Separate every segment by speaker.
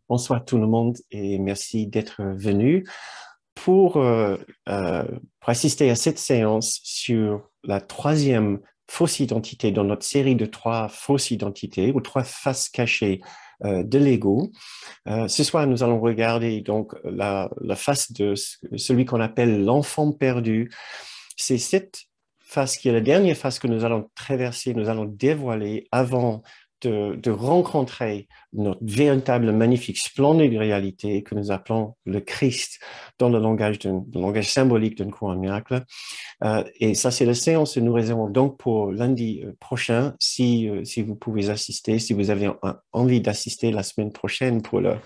Speaker 1: Bonsoir tout le monde et merci d'être venu pour, euh, euh, pour assister à cette séance sur la troisième fausse identité dans notre série de trois fausses identités ou trois faces cachées de l'ego. Ce soir, nous allons regarder donc la face de celui qu'on appelle l'enfant perdu. C'est cette face qui est la dernière face que nous allons traverser, nous allons dévoiler avant de rencontrer notre véritable, magnifique, splendide réalité que nous appelons le Christ dans le langage symbolique d'une couronne miracle. Et ça, c'est la séance que nous réservons donc pour lundi prochain, si vous pouvez assister, si vous avez envie d'assister la semaine prochaine pour le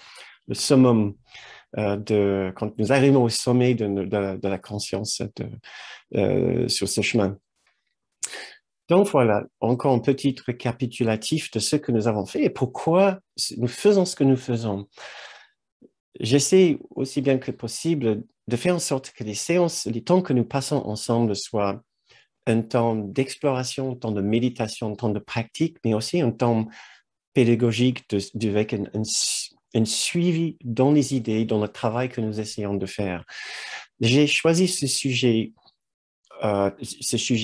Speaker 1: summum quand nous arrivons au sommet de la conscience sur ce chemin. Donc voilà, encore un petit récapitulatif de ce que nous avons fait et pourquoi nous faisons ce que nous faisons. J'essaie aussi bien que possible de faire en sorte que les séances, les temps que nous passons ensemble soient un temps d'exploration, un temps de méditation, un temps de pratique, mais aussi un temps pédagogique avec un suivi dans les idées, dans le travail que nous essayons de faire. J'ai choisi ce sujet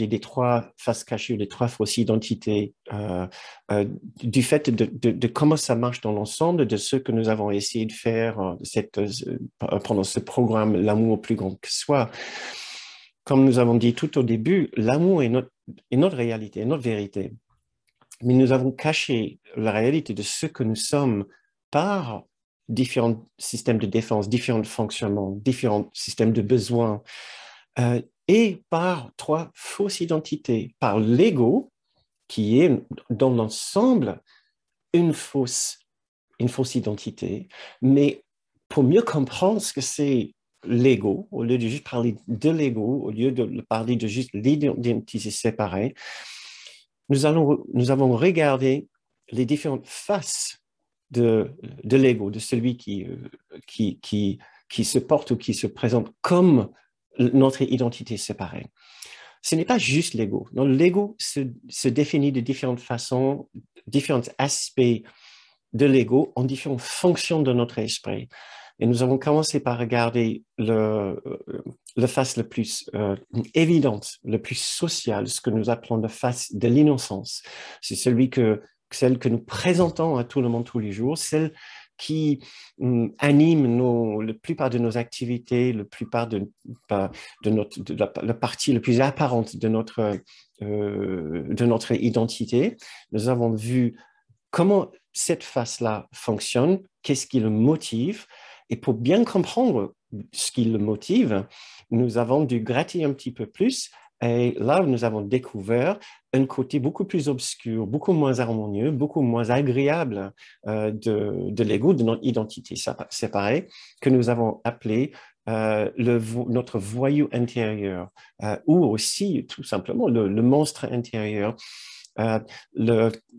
Speaker 1: des trois faces cachées, des trois fausses identités, du fait de comment ça marche dans l'ensemble, de ce que nous avons essayé de faire pendant ce programme, l'amour plus grand que soi. Comme nous avons dit tout au début, l'amour est notre réalité, est notre vérité. Mais nous avons caché la réalité de ce que nous sommes par différents systèmes de défense, différents fonctionnements, différents systèmes de besoins, et par trois fausses identités, par l'ego, qui est dans l'ensemble une fausse identité, mais pour mieux comprendre ce que c'est l'ego, au lieu de juste parler de l'ego, au lieu de parler de juste l'identité séparée, nous avons regardé les différentes faces de l'ego, de celui qui se porte ou qui se présente comme notre identité séparée. Ce n'est pas juste l'ego. L'ego se définit de différentes façons, différents aspects de l'ego en différentes fonctions de notre esprit. Et nous avons commencé par regarder la face la plus évidente, la plus sociale, ce que nous appelons la face de l'innocence. C'est celle que nous présentons à tout le monde tous les jours, celle qui anime la plupart de nos activités, la plupart de la partie la plus apparente de notre identité. Nous avons vu comment cette face-là fonctionne, qu'est-ce qui le motive. Et pour bien comprendre ce qui le motive, nous avons dû gratter un petit peu plus. Et là, nous avons découvert un côté beaucoup plus obscur, beaucoup moins harmonieux, beaucoup moins agréable de l'ego, de notre identité séparée, que nous avons appelé notre voyou intérieur, ou aussi tout simplement le monstre intérieur. Euh,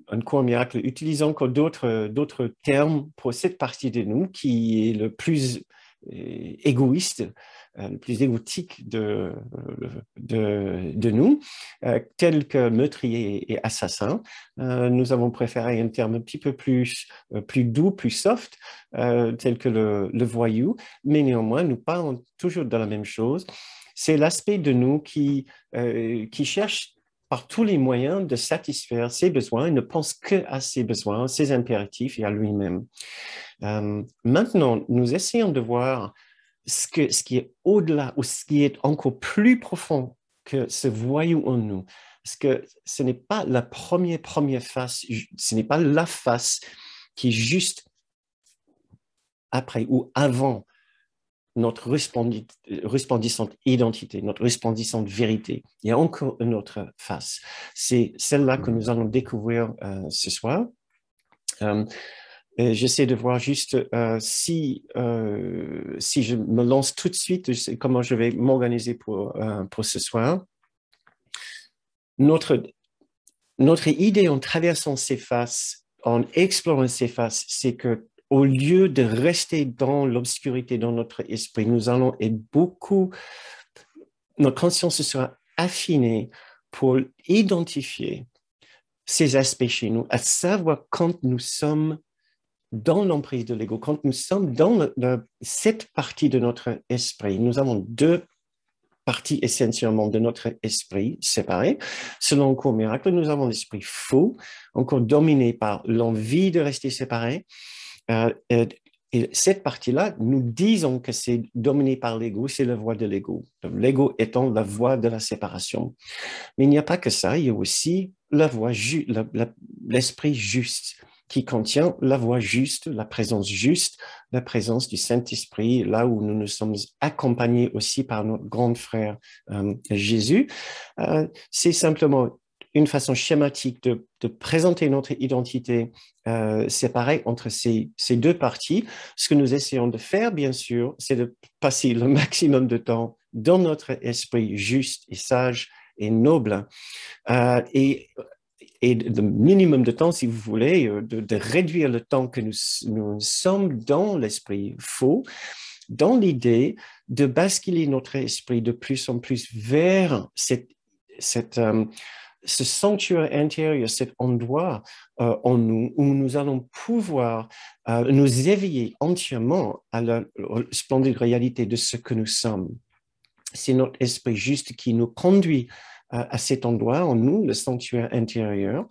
Speaker 1: un cours miracle utilise encore d'autres termes pour cette partie de nous qui est le plus égoïste, le plus égotique de nous, tel que meurtrier et assassin. Nous avons préféré un terme un petit peu plus doux, plus soft, tel que le voyou, mais néanmoins, nous parlons toujours de la même chose. C'est l'aspect de nous qui cherche par tous les moyens de satisfaire ses besoins et ne pense que à ses besoins, ses impératifs et à lui-même. Maintenant, nous essayons de voir ce qui est au-delà ou ce qui est encore plus profond que ce voyou en nous. Parce que ce n'est pas la première face, ce n'est pas la face qui est juste après ou avant notre resplendissante identité, notre resplendissante vérité. Il y a encore une autre face. C'est celle-là que nous allons découvrir ce soir. J'essaie de voir juste si je me lance tout de suite, je sais comment je vais m'organiser pour ce soir. Notre, notre idée en traversant ces faces, en explorant ces faces, c'est que au lieu de rester dans l'obscurité, dans notre esprit, nous allons être notre conscience sera affinée pour identifier ces aspects chez nous, à savoir quand nous sommes dans l'emprise de l'ego, quand nous sommes dans cette partie de notre esprit, nous avons deux parties essentiellement de notre esprit séparées. Selon le cours miracle, nous avons l'esprit faux, encore dominé par l'envie de rester séparé. Et cette partie-là, nous disons que c'est dominé par l'ego, c'est la voie de l'ego. L'ego étant la voie de la séparation. Mais il n'y a pas que ça, il y a aussi la voie l'esprit juste, qui contient la voie juste, la présence juste, la présence du Saint-Esprit, là où nous nous sommes accompagnés aussi par notre grand frère Jésus. C'est simplement une façon schématique de présenter notre identité séparée entre ces deux parties. Ce que nous essayons de faire, bien sûr, c'est de passer le maximum de temps dans notre esprit juste et sage et noble, et le minimum de temps, si vous voulez, de réduire le temps que nous sommes dans l'esprit faux, dans l'idée de basculer notre esprit de plus en plus vers ce sanctuaire intérieur, cet endroit en nous où nous allons pouvoir nous éveiller entièrement à la splendide réalité de ce que nous sommes. C'est notre esprit juste qui nous conduit à cet endroit en nous, le sanctuaire intérieur.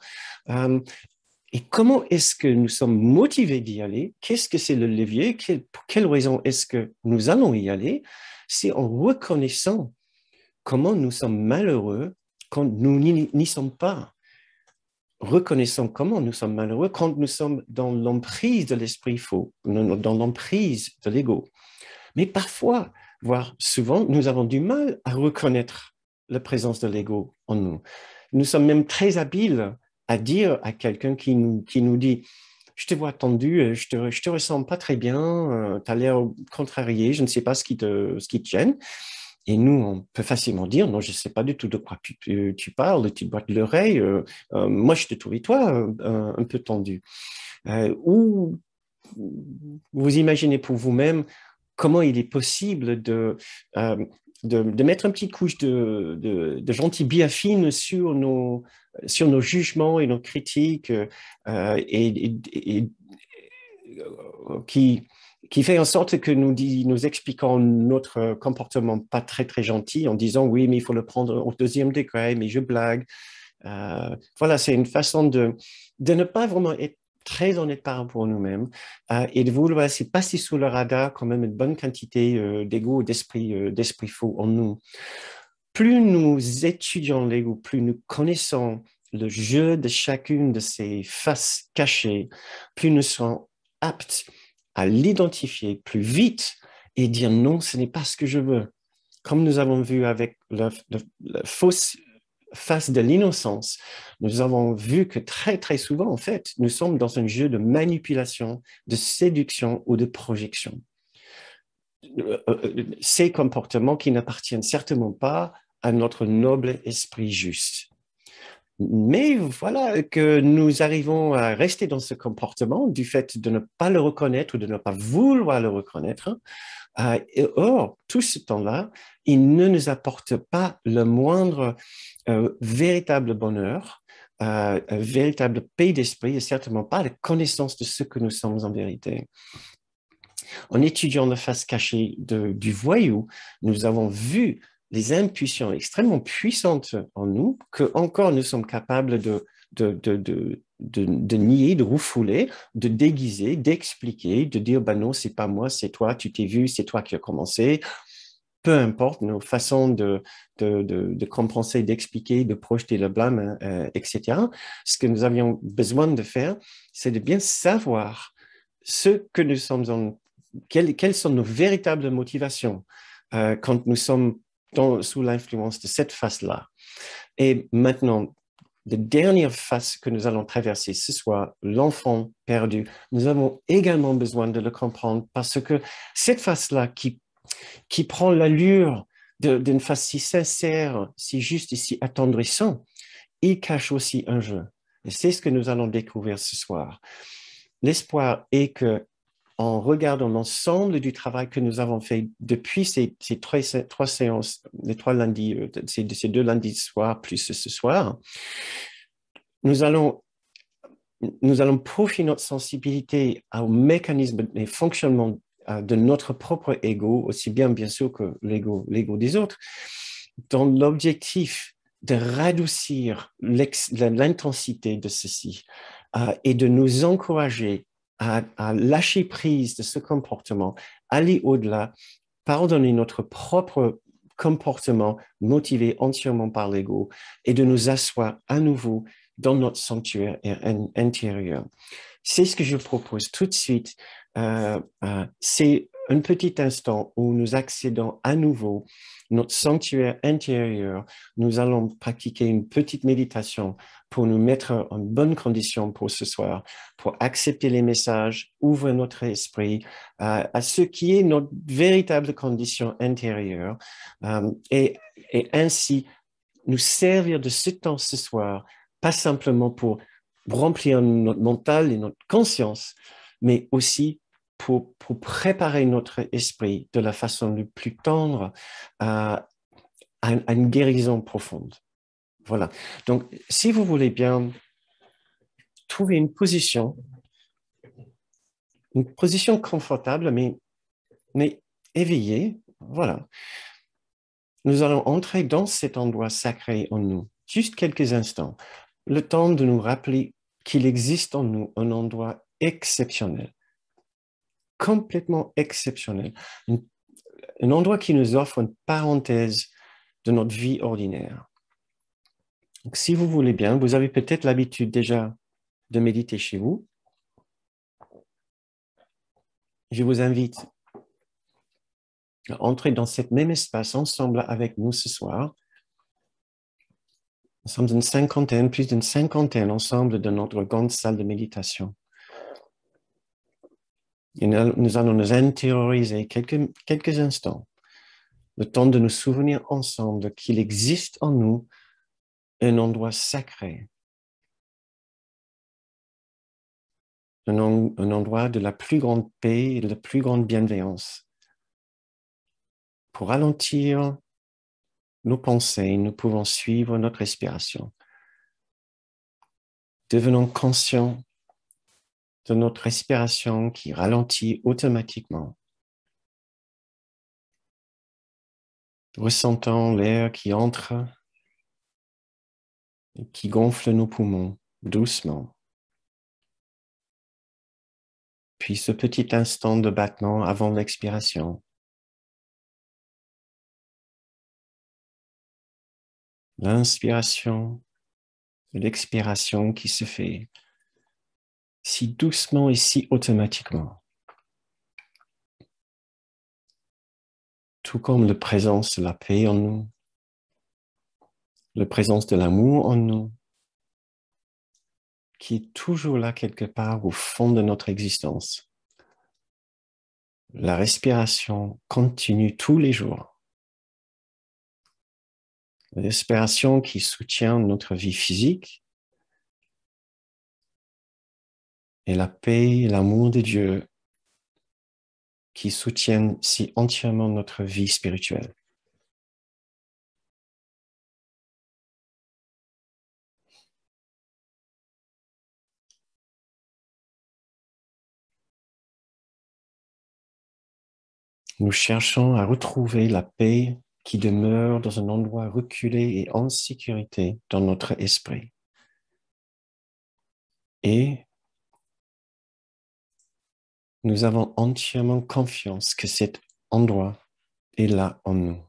Speaker 1: Et comment est-ce que nous sommes motivés d'y aller? Qu'est-ce que c'est le levier? Pour quelle raison est-ce que nous allons y aller? C'est en reconnaissant comment nous sommes malheureux quand nous n'y sommes pas. Reconnaissons comment nous sommes malheureux quand nous sommes dans l'emprise de l'esprit faux, dans l'emprise de l'ego. Mais parfois, voire souvent, nous avons du mal à reconnaître la présence de l'ego en nous. Nous sommes même très habiles à dire à quelqu'un qui nous dit « Je te vois tendu, je te ressens pas très bien, tu as l'air contrarié, je ne sais pas ce qui te gêne. » Et nous, on peut facilement dire « Non, je ne sais pas du tout de quoi tu parles, tu boites l'oreille, moi je te trouvais toi un peu tendu. » Ou vous imaginez pour vous-même comment il est possible de mettre une petite couche de gentille biafine sur nos jugements et nos critiques qui fait en sorte que nous expliquons notre comportement pas très, très gentil en disant oui, mais il faut le prendre au deuxième degré, mais je blague. Voilà, c'est une façon de ne pas vraiment être très honnête par rapport à nous-mêmes et de vouloir laisser passer sous le radar quand même une bonne quantité d'ego, d'esprit faux en nous. Plus nous étudions l'ego, plus nous connaissons le jeu de chacune de ces faces cachées, plus nous serons aptes à l'identifier plus vite et dire non, ce n'est pas ce que je veux. Comme nous avons vu avec la fausse face de l'innocence, nous avons vu que très, très souvent, en fait, nous sommes dans un jeu de manipulation, de séduction ou de projection. Ces comportements qui n'appartiennent certainement pas à notre noble esprit juste. Mais voilà que nous arrivons à rester dans ce comportement du fait de ne pas le reconnaître ou de ne pas vouloir le reconnaître. Et or, tout ce temps-là, il ne nous apporte pas le moindre véritable bonheur, véritable paix d'esprit et certainement pas la connaissance de ce que nous sommes en vérité. En étudiant la face cachée du voyou, nous avons vu les impulsions extrêmement puissantes en nous que encore nous sommes capables de nier, de refouler, de déguiser, d'expliquer, de dire bah non, c'est pas moi, c'est toi, tu t'es vu, c'est toi qui as commencé. Peu importe nos façons de compenser, d'expliquer, de projeter le blâme, etc. Ce que nous avions besoin de faire, c'est de bien savoir ce que nous sommes quelles sont nos véritables motivations quand nous sommes sous l'influence de cette face-là. Et maintenant, la dernière face que nous allons traverser ce soir, l'enfant perdu, nous avons également besoin de le comprendre parce que cette face-là qui prend l'allure d'une face si sincère, si juste et si attendrissante, il cache aussi un jeu. Et c'est ce que nous allons découvrir ce soir. L'espoir est que en regardant l'ensemble du travail que nous avons fait depuis ces trois séances, les 3 lundis, ces 2 lundis soirs plus ce soir, nous allons nous allons peaufiner notre sensibilité au mécanisme et fonctionnement de notre propre ego, aussi bien sûr que l'ego des autres, dans l'objectif de radoucir l'intensité de ceci et de nous encourager à lâcher prise de ce comportement, aller au-delà, pardonner notre propre comportement motivé entièrement par l'ego et de nous asseoir à nouveau dans notre sanctuaire intérieur. C'est ce que je propose tout de suite. C'est un petit instant où nous accédons à nouveau notre sanctuaire intérieur. Nous allons pratiquer une petite méditation pour nous mettre en bonne condition pour ce soir, pour accepter les messages, ouvrir notre esprit à ce qui est notre véritable condition intérieure et ainsi nous servir de ce temps ce soir, pas simplement pour remplir notre mental et notre conscience, mais aussi pour préparer notre esprit de la façon la plus tendre à une guérison profonde. Voilà. Donc, si vous voulez bien trouver une position confortable, mais éveillée, voilà. Nous allons entrer dans cet endroit sacré en nous, juste quelques instants, le temps de nous rappeler qu'il existe en nous un endroit exceptionnel, complètement exceptionnel, un endroit qui nous offre une parenthèse de notre vie ordinaire. Donc, si vous voulez bien, vous avez peut-être l'habitude déjà de méditer chez vous. Je vous invite à entrer dans cet même espace ensemble avec nous ce soir. Nous sommes une cinquantaine, plus d'une cinquantaine ensemble dans notre grande salle de méditation. Et nous allons nous intérioriser quelques instants, le temps de nous souvenir ensemble qu'il existe en nous un endroit sacré, un endroit de la plus grande paix et de la plus grande bienveillance. Pour ralentir nos pensées, nous pouvons suivre notre respiration. Devenons conscients de notre respiration qui ralentit automatiquement. Ressentons l'air qui entre et qui gonfle nos poumons doucement. Puis ce petit instant de battement avant l'expiration. L'inspiration et l'expiration qui se fait si doucement et si automatiquement. Tout comme la présence de la paix en nous, la présence de l'amour en nous, qui est toujours là quelque part au fond de notre existence. La respiration continue tous les jours. La respiration qui soutient notre vie physique et la paix et l'amour de Dieu qui soutiennent si entièrement notre vie spirituelle. Nous cherchons à retrouver la paix qui demeure dans un endroit reculé et en sécurité dans notre esprit. Et nous avons entièrement confiance que cet endroit est là en nous.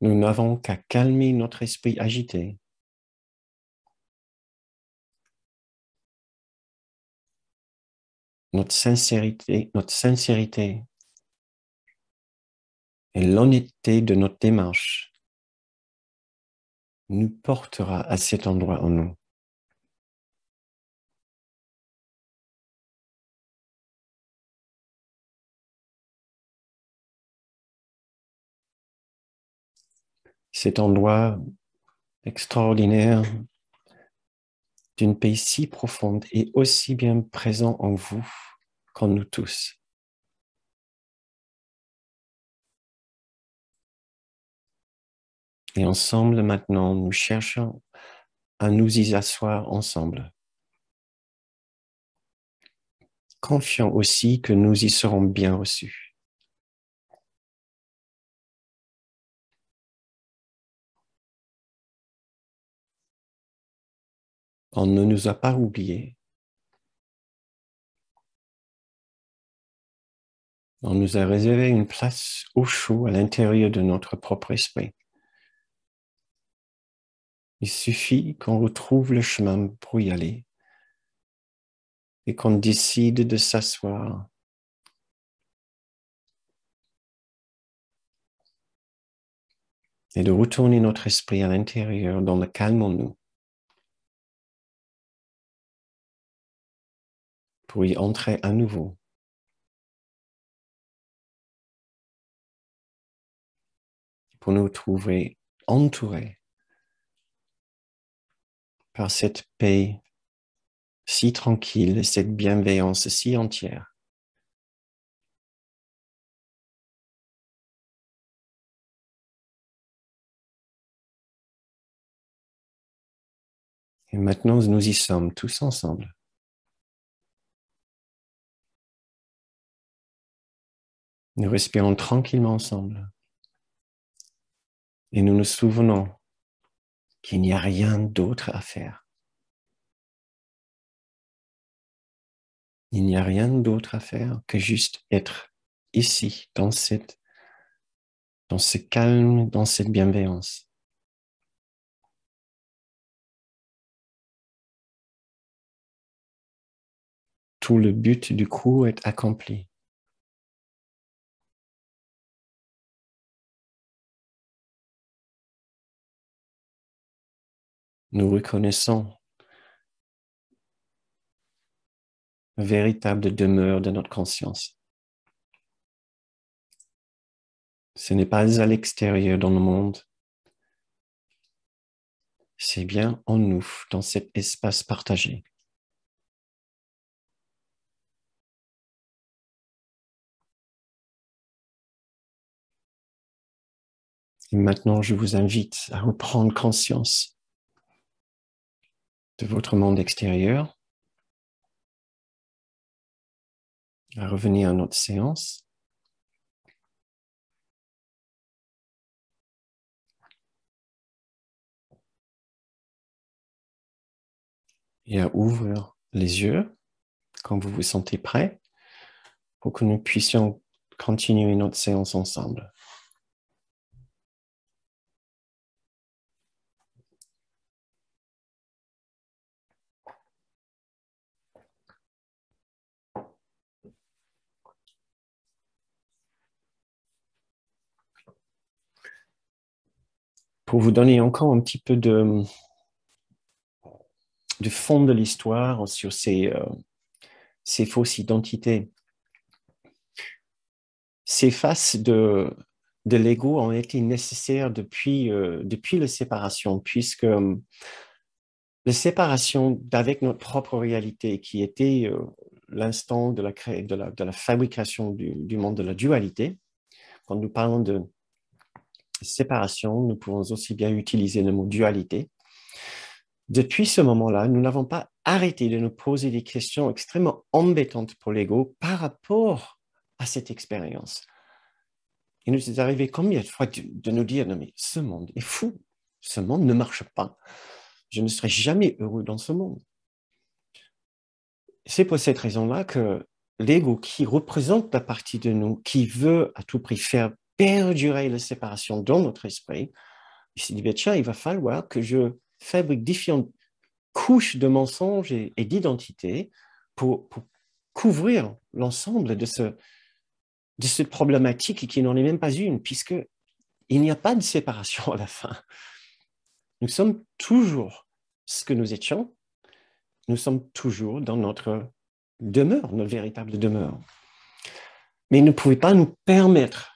Speaker 1: Nous n'avons qu'à calmer notre esprit agité. Notre sincérité et l'honnêteté de notre démarche nous portera à cet endroit en nous. Cet endroit extraordinaire d'une paix si profonde et aussi bien présent en vous qu'en nous tous. Et ensemble, maintenant, nous cherchons à nous y asseoir ensemble, confiants aussi que nous y serons bien reçus. On ne nous a pas oubliés. On nous a réservé une place au chaud à l'intérieur de notre propre esprit. Il suffit qu'on retrouve le chemin pour y aller et qu'on décide de s'asseoir et de retourner notre esprit à l'intérieur dans le calme en nous pour y entrer à nouveau. Pour nous trouver entourés par cette paix si tranquille, cette bienveillance si entière. Et maintenant, nous y sommes tous ensemble. Nous respirons tranquillement ensemble. Et nous nous souvenons qu'il n'y a rien d'autre à faire. Il n'y a rien d'autre à faire que juste être ici, dans ce calme, dans cette bienveillance. Tout le but du coup est accompli. Nous reconnaissons la véritable demeure de notre conscience. Ce n'est pas à l'extérieur dans le monde, c'est bien en nous, dans cet espace partagé. Et maintenant, je vous invite à reprendre conscience de votre monde extérieur, à revenir à notre séance. Et à ouvrir les yeux quand vous vous sentez prêt pour que nous puissions continuer notre séance ensemble. Pour vous donner encore un petit peu de fond de l'histoire sur ces fausses identités. Ces faces de l'ego ont été nécessaires depuis la séparation, puisque la séparation d'avec notre propre réalité, qui était l'instant de la fabrication du monde de la dualité. Quand nous parlons de séparation, nous pouvons aussi bien utiliser le mot dualité. Depuis ce moment-là, nous n'avons pas arrêté de nous poser des questions extrêmement embêtantes pour l'ego par rapport à cette expérience. Il nous est arrivé combien de fois de nous dire, non mais ce monde est fou, ce monde ne marche pas, je ne serai jamais heureux dans ce monde. C'est pour cette raison-là que l'ego, qui représente la partie de nous qui veut à tout prix faire perdurer la séparation dans notre esprit, il s'est dit, tiens, il va falloir que je fabrique différentes couches de mensonges et d'identités pour couvrir l'ensemble de cette problématique qui n'en est même pas une, puisqu'il n'y a pas de séparation à la fin. Nous sommes toujours ce que nous étions, nous sommes toujours dans notre demeure, notre véritable demeure. Mais il ne pouvait pas nous permettre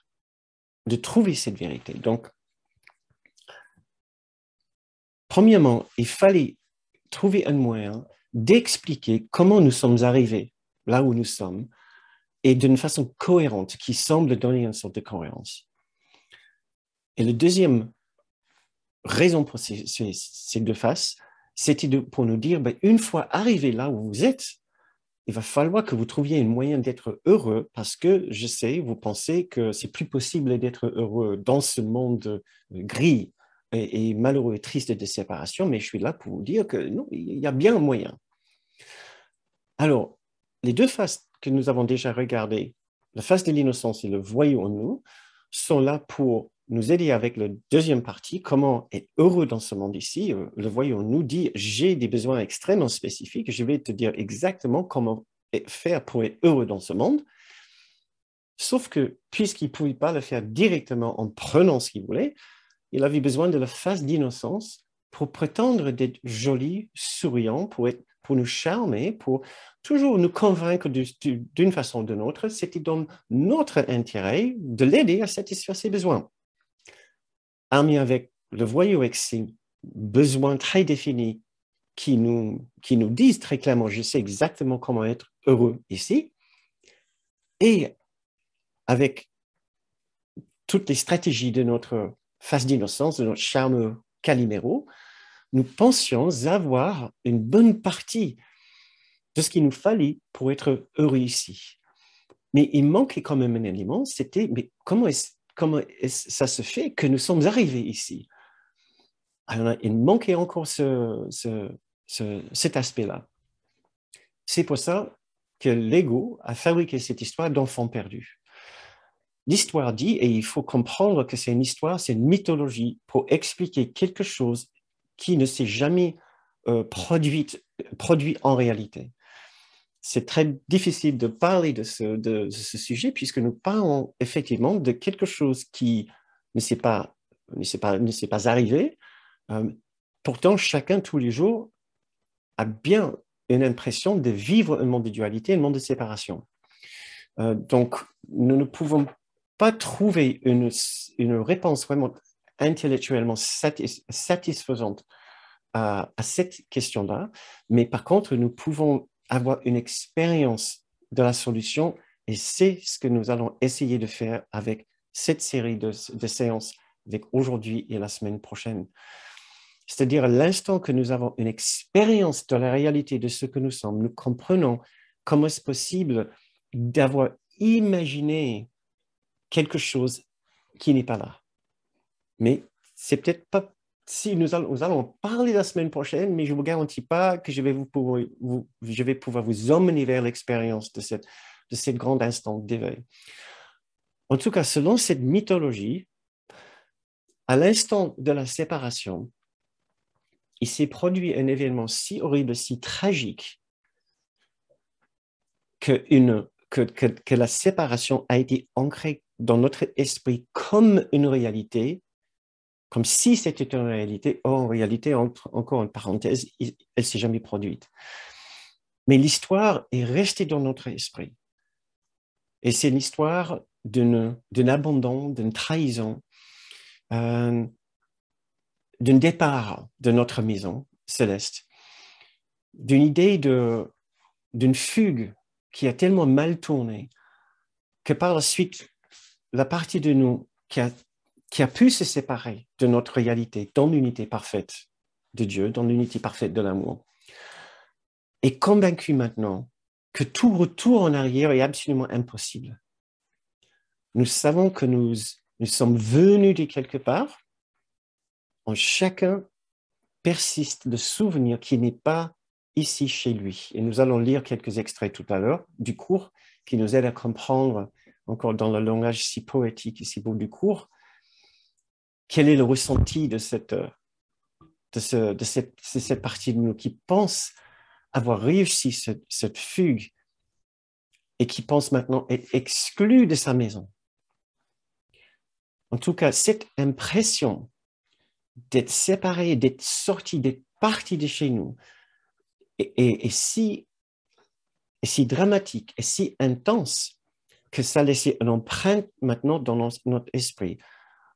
Speaker 1: de trouver cette vérité. Donc, premièrement, il fallait trouver un moyen d'expliquer comment nous sommes arrivés là où nous sommes et d'une façon cohérente qui semble donner une sorte de cohérence. Et le deuxième raison pour ces deux faces, c'était pour nous dire, ben, une fois arrivé là où vous êtes, il va falloir que vous trouviez un moyen d'être heureux parce que, je sais, vous pensez que c'est plus possible d'être heureux dans ce monde gris et malheureux et triste de séparation, mais je suis là pour vous dire que non, il y a bien un moyen. Alors, les deux faces que nous avons déjà regardées, la face de l'innocence et le voyou en nous, sont là pour nous aider avec la deuxième partie, comment être heureux dans ce monde ici. Le voyou en nous dit, j'ai des besoins extrêmement spécifiques, je vais te dire exactement comment faire pour être heureux dans ce monde. Sauf que, puisqu'il ne pouvait pas le faire directement en prenant ce qu'il voulait, il avait besoin de la face d'innocence pour prétendre d'être joli, souriant, pour nous charmer, pour toujours nous convaincre d'une façon ou d'une autre. C'était dans notre intérêt de l'aider à satisfaire ses besoins. Ami avec le voyou avec ses besoins très définis qui nous disent très clairement, je sais exactement comment être heureux ici, et avec toutes les stratégies de notre face d'innocence, de notre charme Calimero, nous pensions avoir une bonne partie de ce qu'il nous fallait pour être heureux ici. Mais il manquait quand même un élément, c'était, mais comment ça se fait que nous sommes arrivés ici? Alors, il manquait encore cet aspect-là. C'est pour ça que l'ego a fabriqué cette histoire d'enfant perdu. L'histoire dit, et il faut comprendre que c'est une histoire, c'est une mythologie pour expliquer quelque chose qui ne s'est jamais produit en réalité. C'est très difficile de parler de ce sujet puisque nous parlons effectivement de quelque chose qui ne s'est pas arrivé. Pourtant, chacun tous les jours a bien une impression de vivre un monde de dualité, un monde de séparation. Donc, nous ne pouvons pas trouver une réponse vraiment intellectuellement satisfaisante à cette question-là, mais par contre, nous pouvons avoir une expérience de la solution et c'est ce que nous allons essayer de faire avec cette série de séances avec aujourd'hui et la semaine prochaine. C'est-à-dire, à l'instant que nous avons une expérience de la réalité de ce que nous sommes, nous comprenons comment est-ce possible d'avoir imaginé quelque chose qui n'est pas là. Mais c'est peut-être pas, si nous allons parler la semaine prochaine, mais je ne vous garantis pas que je vais pouvoir vous emmener vers l'expérience de cette grande instant d'éveil. En tout cas, selon cette mythologie, à l'instant de la séparation, il s'est produit un événement si horrible, si tragique, que la séparation a été ancrée dans notre esprit comme une réalité, comme si c'était une réalité. Or, en réalité, encore une parenthèse, elle ne s'est jamais produite. Mais l'histoire est restée dans notre esprit. Et c'est l'histoire d'un abandon, d'une trahison, d'un départ de notre maison céleste, d'une idée d'une fugue qui a tellement mal tourné que par la suite, la partie de nous qui a pu se séparer de notre réalité dans l'unité parfaite de Dieu, dans l'unité parfaite de l'amour, est convaincue maintenant que tout retour en arrière est absolument impossible. Nous savons que nous sommes venus de quelque part, en chacun persiste le souvenir qui n'est pas ici chez lui. Et nous allons lire quelques extraits tout à l'heure du cours qui nous aident à comprendre, encore dans le langage si poétique et si beau du cours, quel est le ressenti de cette partie de nous qui pense avoir réussi cette fugue et qui pense maintenant être exclue de sa maison. En tout cas, cette impression d'être séparé, d'être sorti, d'être parti de chez nous est si dramatique et si intense que ça laisse une empreinte maintenant dans notre esprit,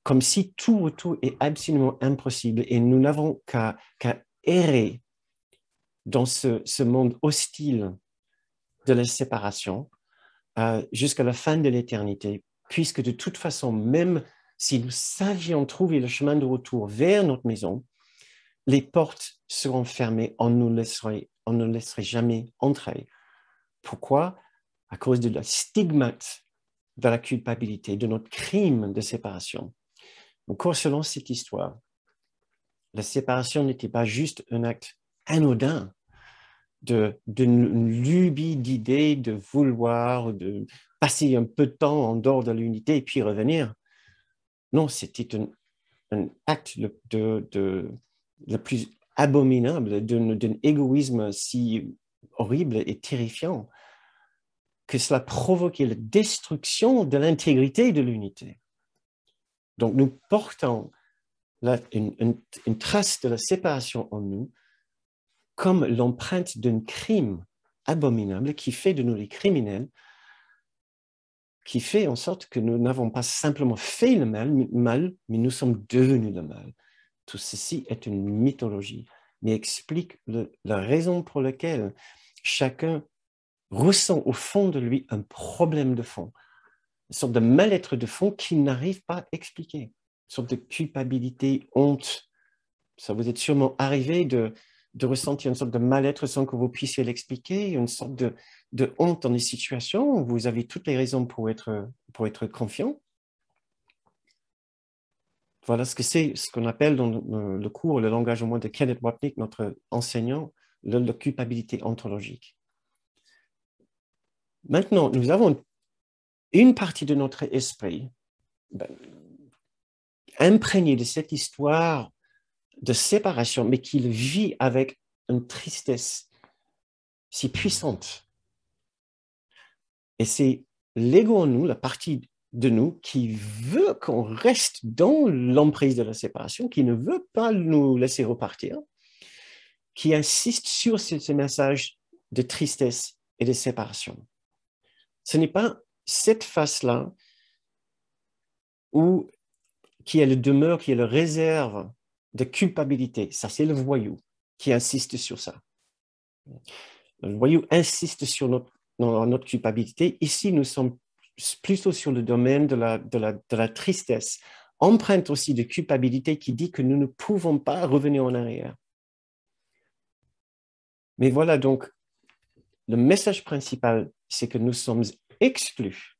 Speaker 1: comme si tout est absolument impossible et nous n'avons qu'à errer dans ce monde hostile de la séparation jusqu'à la fin de l'éternité, puisque de toute façon, même Si nous savions trouver le chemin de retour vers notre maison, les portes seront fermées, on ne laisserait jamais entrer. Pourquoi? À cause de la stigmate de la culpabilité, de notre crime de séparation. Encore selon cette histoire, la séparation n'était pas juste un acte anodin d'une lubie d'idées, de vouloir, de passer un peu de temps en dehors de l'unité et puis revenir. Non, c'était un acte le plus abominable, d'un égoïsme si horrible et terrifiant que cela provoquait la destruction de l'intégrité de l'unité. Donc, nous portons une trace de la séparation en nous comme l'empreinte d'un crime abominable qui fait de nous les criminels, qui fait en sorte que nous n'avons pas simplement fait le mal, mais nous sommes devenus le mal. Tout ceci est une mythologie, mais explique la raison pour laquelle chacun ressent au fond de lui un problème de fond, une sorte de mal-être de fond qu'il n'arrive pas à expliquer, une sorte de culpabilité, honte. Ça vous est sûrement arrivé de ressentir une sorte de mal-être sans que vous puissiez l'expliquer, une sorte de honte dans des situations où vous avez toutes les raisons pour être confiant. Voilà ce que c'est, ce qu'on appelle dans le cours, le langage au moins de Kenneth Wapnick, notre enseignant, la culpabilité ontologique. Maintenant, nous avons une partie de notre esprit imprégnée de cette histoire de séparation, mais qu'il vit avec une tristesse si puissante. Et c'est l'ego en nous, la partie de nous qui veut qu'on reste dans l'emprise de la séparation, qui ne veut pas nous laisser repartir, qui insiste sur ce message de tristesse et de séparation. Ce n'est pas cette face-là qui est le demeure, qui est le réserve de culpabilité. Ça, c'est le voyou qui insiste sur ça. Le voyou insiste sur notre culpabilité. Ici, nous sommes plutôt sur le domaine de la tristesse, empreinte aussi de culpabilité qui dit que nous ne pouvons pas revenir en arrière. Mais voilà donc, le message principal, c'est que nous sommes exclus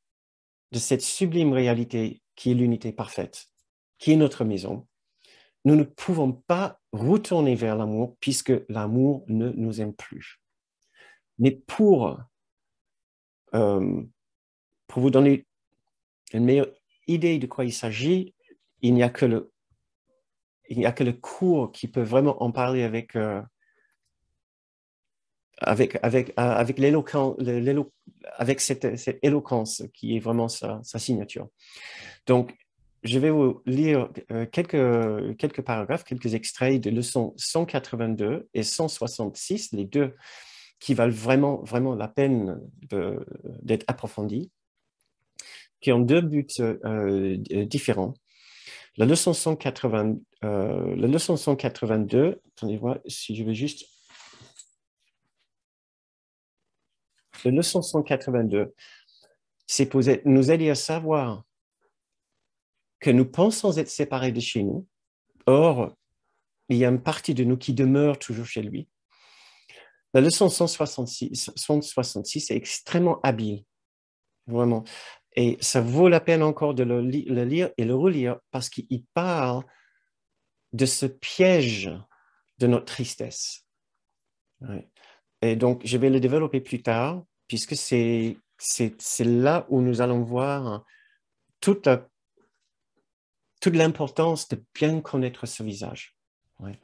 Speaker 1: de cette sublime réalité qui est l'unité parfaite, qui est notre maison. Nous ne pouvons pas retourner vers l'amour puisque l'amour ne nous aime plus. Mais pour vous donner une meilleure idée de quoi il s'agit, il n'y a que le cours qui peut vraiment en parler avec cette éloquence qui est vraiment sa signature. Donc, je vais vous lire quelques paragraphes, quelques extraits de leçons 182 et 166, les deux qui valent vraiment, vraiment la peine d'être approfondis, qui ont deux buts différents. La leçon 182, attendez voir si je vais juste... La leçon 182, c'est pour nous aider à savoir que nous pensons être séparés de chez nous. Or, il y a une partie de nous qui demeure toujours chez lui. La leçon 166 est extrêmement habile, vraiment. Et ça vaut la peine encore de le lire et le relire parce qu'il parle de ce piège de notre tristesse. Ouais. Et donc, je vais le développer plus tard puisque c'est là où nous allons voir toute l'importance de bien connaître ce visage. Ouais.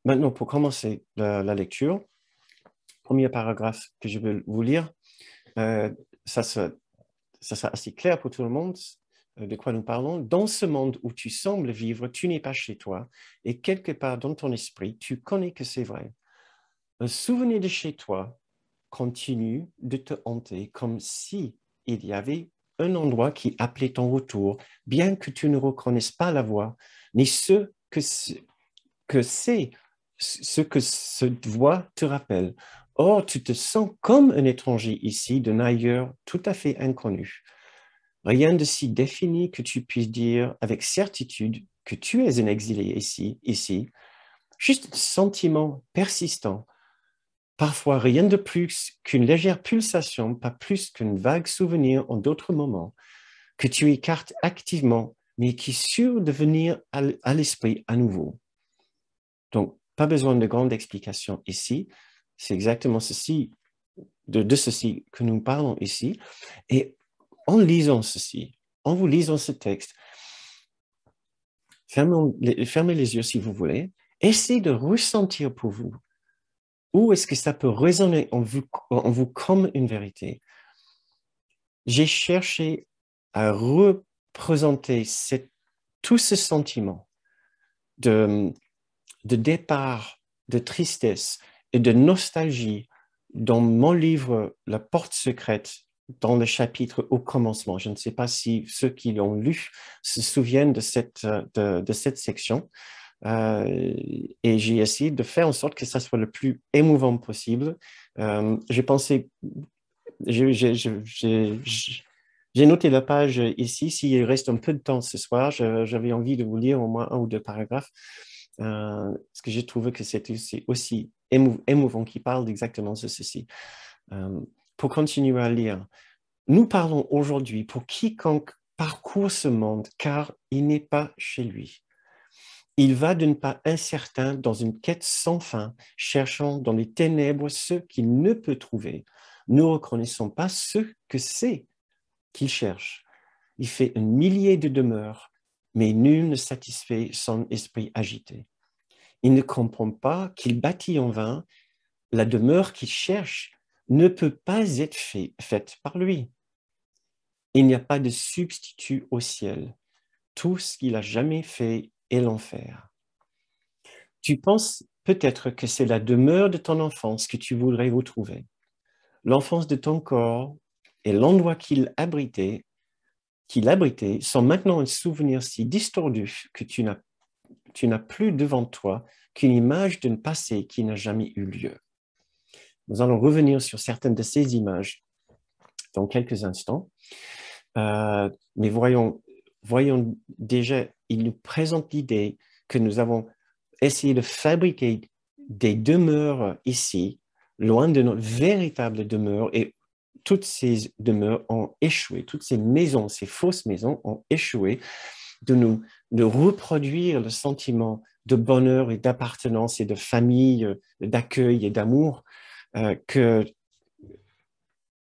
Speaker 1: Maintenant, pour commencer la lecture, premier paragraphe que je vais vous lire, ça sera assez clair pour tout le monde de quoi nous parlons. Dans ce monde où tu sembles vivre, tu n'es pas chez toi et quelque part dans ton esprit, tu connais que c'est vrai. Un souvenir de chez toi continue de te hanter comme si il y avait un endroit qui appelait ton retour, bien que tu ne reconnaisses pas la voix, ni ce que cette voix te rappelle. Or, tu te sens comme un étranger ici, d'un ailleurs tout à fait inconnu. Rien de si défini que tu puisses dire avec certitude que tu es un exilé ici. Juste un sentiment persistant. Parfois rien de plus qu'une légère pulsation, pas plus qu'une vague souvenir en d'autres moments, que tu écartes activement, mais qui est sûr de venir à l'esprit à nouveau. Donc, pas besoin de grandes explications ici. C'est exactement ceci, de ceci que nous parlons ici. Et en lisant ceci, en vous lisant ce texte, fermez les yeux si vous voulez, essayez de ressentir pour vous où est-ce que ça peut résonner en vous comme une vérité. J'ai cherché à représenter tout ce sentiment de départ, de tristesse et de nostalgie dans mon livre La Porte secrète, dans le chapitre au commencement. Je ne sais pas si ceux qui l'ont lu se souviennent de cette section. Et j'ai essayé de faire en sorte que ça soit le plus émouvant possible. J'ai pensé, j'ai noté la page ici. S'il reste un peu de temps ce soir, j'avais envie de vous lire au moins un ou deux paragraphes, parce que j'ai trouvé que c'était aussi émouvant qui parle exactement de ceci. Pour continuer à lire, nous parlons aujourd'hui pour quiconque parcourt ce monde, car il n'est pas chez lui. Il va d'un pas incertain dans une quête sans fin, cherchant dans les ténèbres ce qu'il ne peut trouver. Ne reconnaissons pas ce que c'est qu'il cherche. Il fait un millier de demeures, mais nul ne satisfait son esprit agité. Il ne comprend pas qu'il bâtit en vain. La demeure qu'il cherche ne peut pas être faite par lui. Il n'y a pas de substitut au ciel. Tout ce qu'il a jamais fait est l'enfer. Tu penses peut-être que c'est la demeure de ton enfance que tu voudrais retrouver. L'enfance de ton corps et l'endroit qu'il abritait sont maintenant un souvenir si distordu que tu n'as plus devant toi qu'une image d'un passé qui n'a jamais eu lieu. Nous allons revenir sur certaines de ces images dans quelques instants, mais voyons déjà, il nous présente l'idée que nous avons essayé de fabriquer des demeures ici, loin de notre véritable demeure, et toutes ces demeures ont échoué, toutes ces maisons, ces fausses maisons ont échoué de reproduire le sentiment de bonheur et d'appartenance et de famille, d'accueil et d'amour que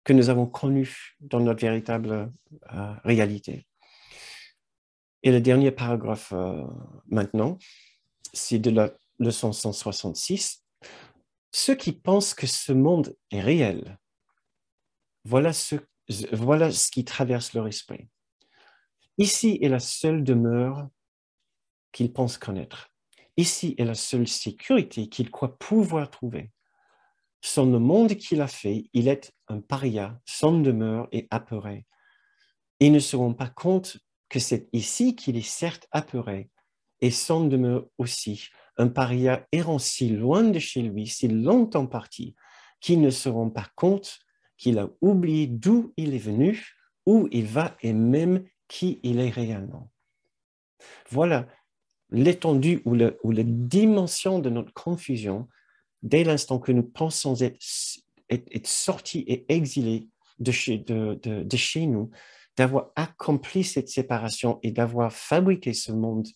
Speaker 1: nous avons connu dans notre véritable réalité. Et le dernier paragraphe maintenant, c'est de la leçon 166. Ceux qui pensent que ce monde est réel, voilà ce qui traverse leur esprit. Ici est la seule demeure qu'ils pensent connaître. Ici est la seule sécurité qu'ils croient pouvoir trouver. Sans le monde qu'il a fait, il est un paria, sans demeure et apeuré. Ils ne se rendent pas compte que c'est ici qu'il est certes apeuré, et sans demeure aussi, un paria errant si loin de chez lui, si longtemps parti, qu'ils ne se rend pas compte qu'il a oublié d'où il est venu, où il va et même qui il est réellement. Voilà l'étendue ou la dimension de notre confusion dès l'instant que nous pensons être sortis et exilés de chez nous, d'avoir accompli cette séparation et d'avoir fabriqué ce monde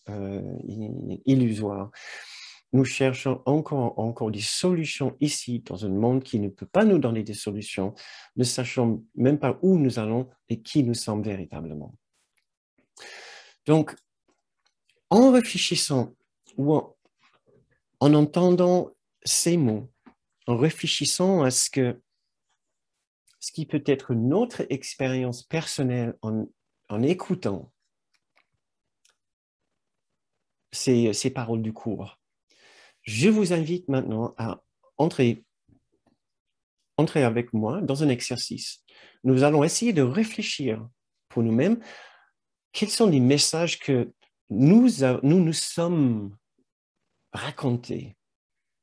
Speaker 1: illusoire. Nous cherchons encore des solutions ici, dans un monde qui ne peut pas nous donner des solutions, ne sachant même pas où nous allons et qui nous sommes véritablement. Donc, en réfléchissant ou en entendant ces mots, en réfléchissant à ce qui peut être notre expérience personnelle en écoutant ces paroles du cours, je vous invite maintenant à entrer avec moi dans un exercice. Nous allons essayer de réfléchir pour nous-mêmes quels sont les messages que nous sommes racontés.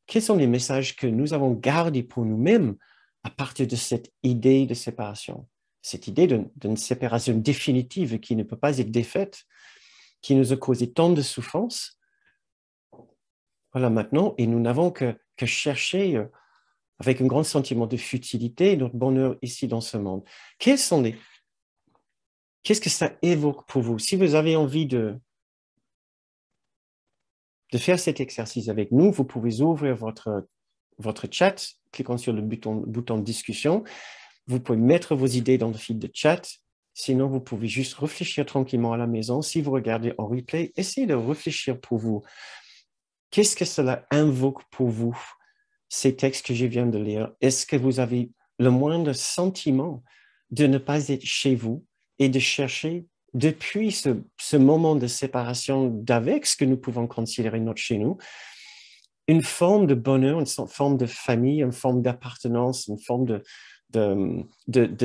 Speaker 1: Quels sont les messages que nous avons gardés pour nous-mêmes à partir de cette idée de séparation? cette idée d'une séparation définitive qui ne peut pas être défaite, qui nous a causé tant de souffrance. Voilà, maintenant, et nous n'avons que chercher avec un grand sentiment de futilité notre bonheur ici dans ce monde. Qu'est-ce que ça évoque pour vous? Si vous avez envie de faire cet exercice avec nous, vous pouvez ouvrir votre chat, cliquant sur le bouton de discussion. Vous pouvez mettre vos idées dans le fil de chat. Sinon, vous pouvez juste réfléchir tranquillement à la maison. Si vous regardez en replay, essayez de réfléchir pour vous. Qu'est-ce que cela invoque pour vous, ces textes que je viens de lire? Est-ce que vous avez le moindre sentiment de ne pas être chez vous et de chercher, depuis ce moment de séparation d'avec ce que nous pouvons considérer notre chez nous, une forme de bonheur, une forme de famille, une forme d'appartenance, une forme de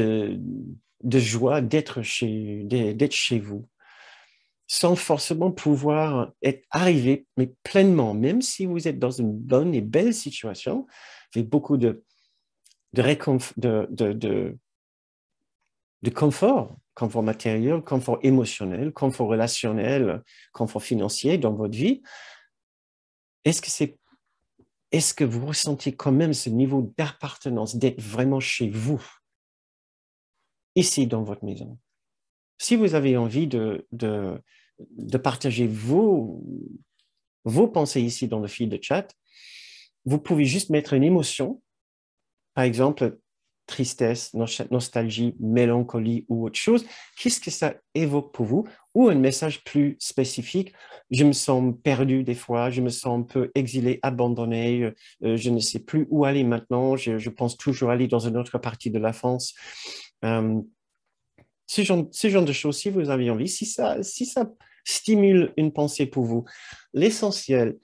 Speaker 1: joie d'être chez vous, sans forcément pouvoir arriver, mais pleinement, même si vous êtes dans une bonne et belle situation, avec beaucoup de confort matériel, confort émotionnel, confort relationnel, confort financier dans votre vie. Est-ce que vous ressentez quand même ce niveau d'appartenance, d'être vraiment chez vous, ici dans votre maison? Si vous avez envie de partager vos pensées ici dans le fil de chat, vous pouvez juste mettre une émotion, par exemple, tristesse, nostalgie, mélancolie ou autre chose. Qu'est-ce que ça évoque pour vous? Ou un message plus spécifique, je me sens perdu des fois, je me sens un peu exilé, abandonné, je ne sais plus où aller maintenant, je pense toujours aller dans une autre partie de la France. Ce genre de choses, si vous avez envie, si ça stimule une pensée pour vous, l'essentiel,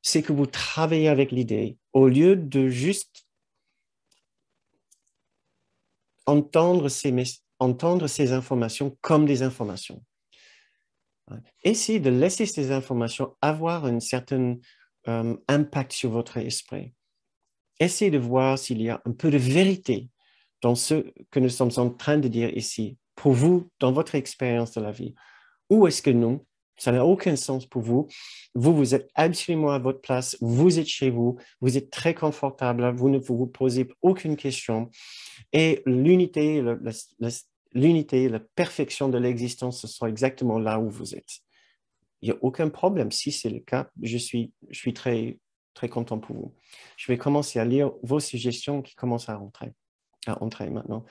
Speaker 1: c'est que vous travaillez avec l'idée au lieu de juste entendre ces informations comme des informations. Essayez de laisser ces informations avoir un certain impact sur votre esprit. Essayez de voir s'il y a un peu de vérité dans ce que nous sommes en train de dire ici, pour vous, dans votre expérience de la vie. Ou est-ce que non, ça n'a aucun sens pour vous. Vous êtes absolument à votre place, vous êtes chez vous, vous êtes très confortable, vous ne vous posez aucune question. Et l'unité, la perfection de l'existence, ce sera exactement là où vous êtes. Il n'y a aucun problème. Si c'est le cas, je suis très, très content pour vous. Je vais commencer à lire vos suggestions qui commencent à entrer maintenant.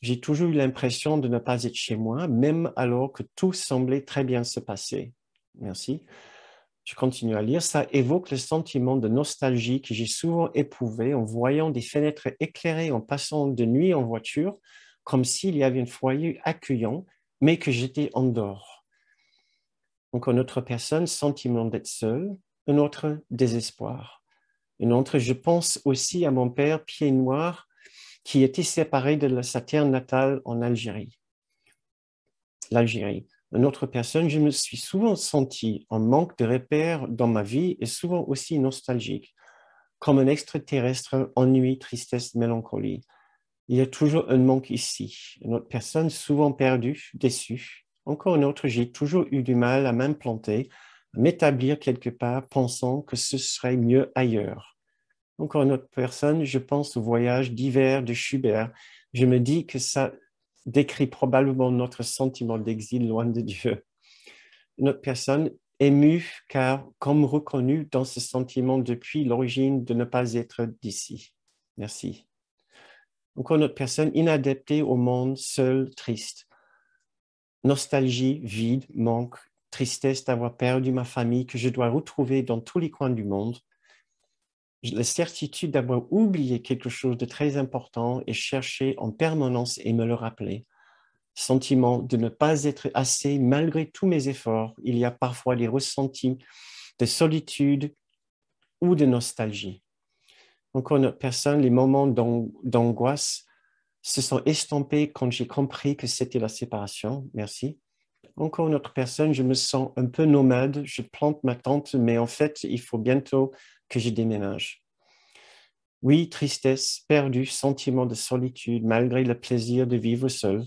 Speaker 1: J'ai toujours eu l'impression de ne pas être chez moi, même alors que tout semblait très bien se passer. Merci. Je continue à lire. Ça évoque le sentiment de nostalgie que j'ai souvent éprouvé en voyant des fenêtres éclairées en passant de nuit en voiture, comme s'il y avait un foyer accueillant, mais que j'étais en dehors. Donc, une autre personne, sentiment d'être seul, un autre, désespoir. Une autre, je pense aussi à mon père, pied noir, qui était séparé de sa terre natale en Algérie. L'Algérie. Une autre personne, je me suis souvent senti en manque de repères dans ma vie et souvent aussi nostalgique, comme un extraterrestre, ennui, tristesse, mélancolie. Il y a toujours un manque ici. Une autre personne, souvent perdue, déçue. Encore une autre, j'ai toujours eu du mal à m'implanter, à m'établir quelque part, pensant que ce serait mieux ailleurs. Encore une autre personne, je pense au voyage d'hiver de Schubert. Je me dis que ça décrit probablement notre sentiment d'exil loin de Dieu. Une autre personne, émue car comme reconnue dans ce sentiment depuis l'origine de ne pas être d'ici. Merci. Encore une autre personne, inadaptée au monde, seule, triste. Nostalgie, vide, manque, tristesse d'avoir perdu ma famille que je dois retrouver dans tous les coins du monde. La certitude d'avoir oublié quelque chose de très important et chercher en permanence et me le rappeler. Sentiment de ne pas être assez malgré tous mes efforts. Il y a parfois des ressentis de solitude ou de nostalgie. Encore une autre personne, les moments d'angoisse se sont estompés quand j'ai compris que c'était la séparation. Merci. Encore une autre personne, je me sens un peu nomade. Je plante ma tente, mais en fait, il faut bientôt que je déménage. Oui, tristesse, perdu, sentiment de solitude, malgré le plaisir de vivre seul.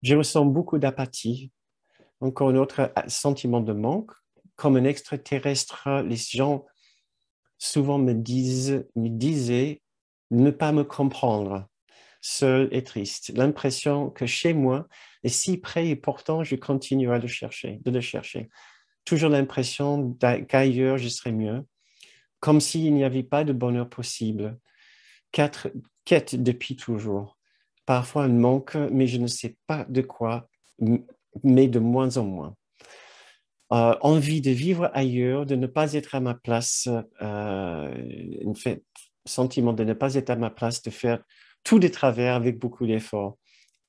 Speaker 1: Je ressens beaucoup d'apathie. Encore un autre sentiment de manque. Comme un extraterrestre, les gens souvent me disaient ne pas me comprendre, seul et triste. L'impression que chez moi est si près et pourtant je continue à le chercher, de le chercher. Toujours l'impression qu'ailleurs je serais mieux, comme s'il n'y avait pas de bonheur possible. Quête depuis toujours. Parfois un manque, mais je ne sais pas de quoi, mais de moins en moins. Envie de vivre ailleurs, de ne pas être à ma place, en fait, sentiment de ne pas être à ma place, de faire tout de travers avec beaucoup d'efforts.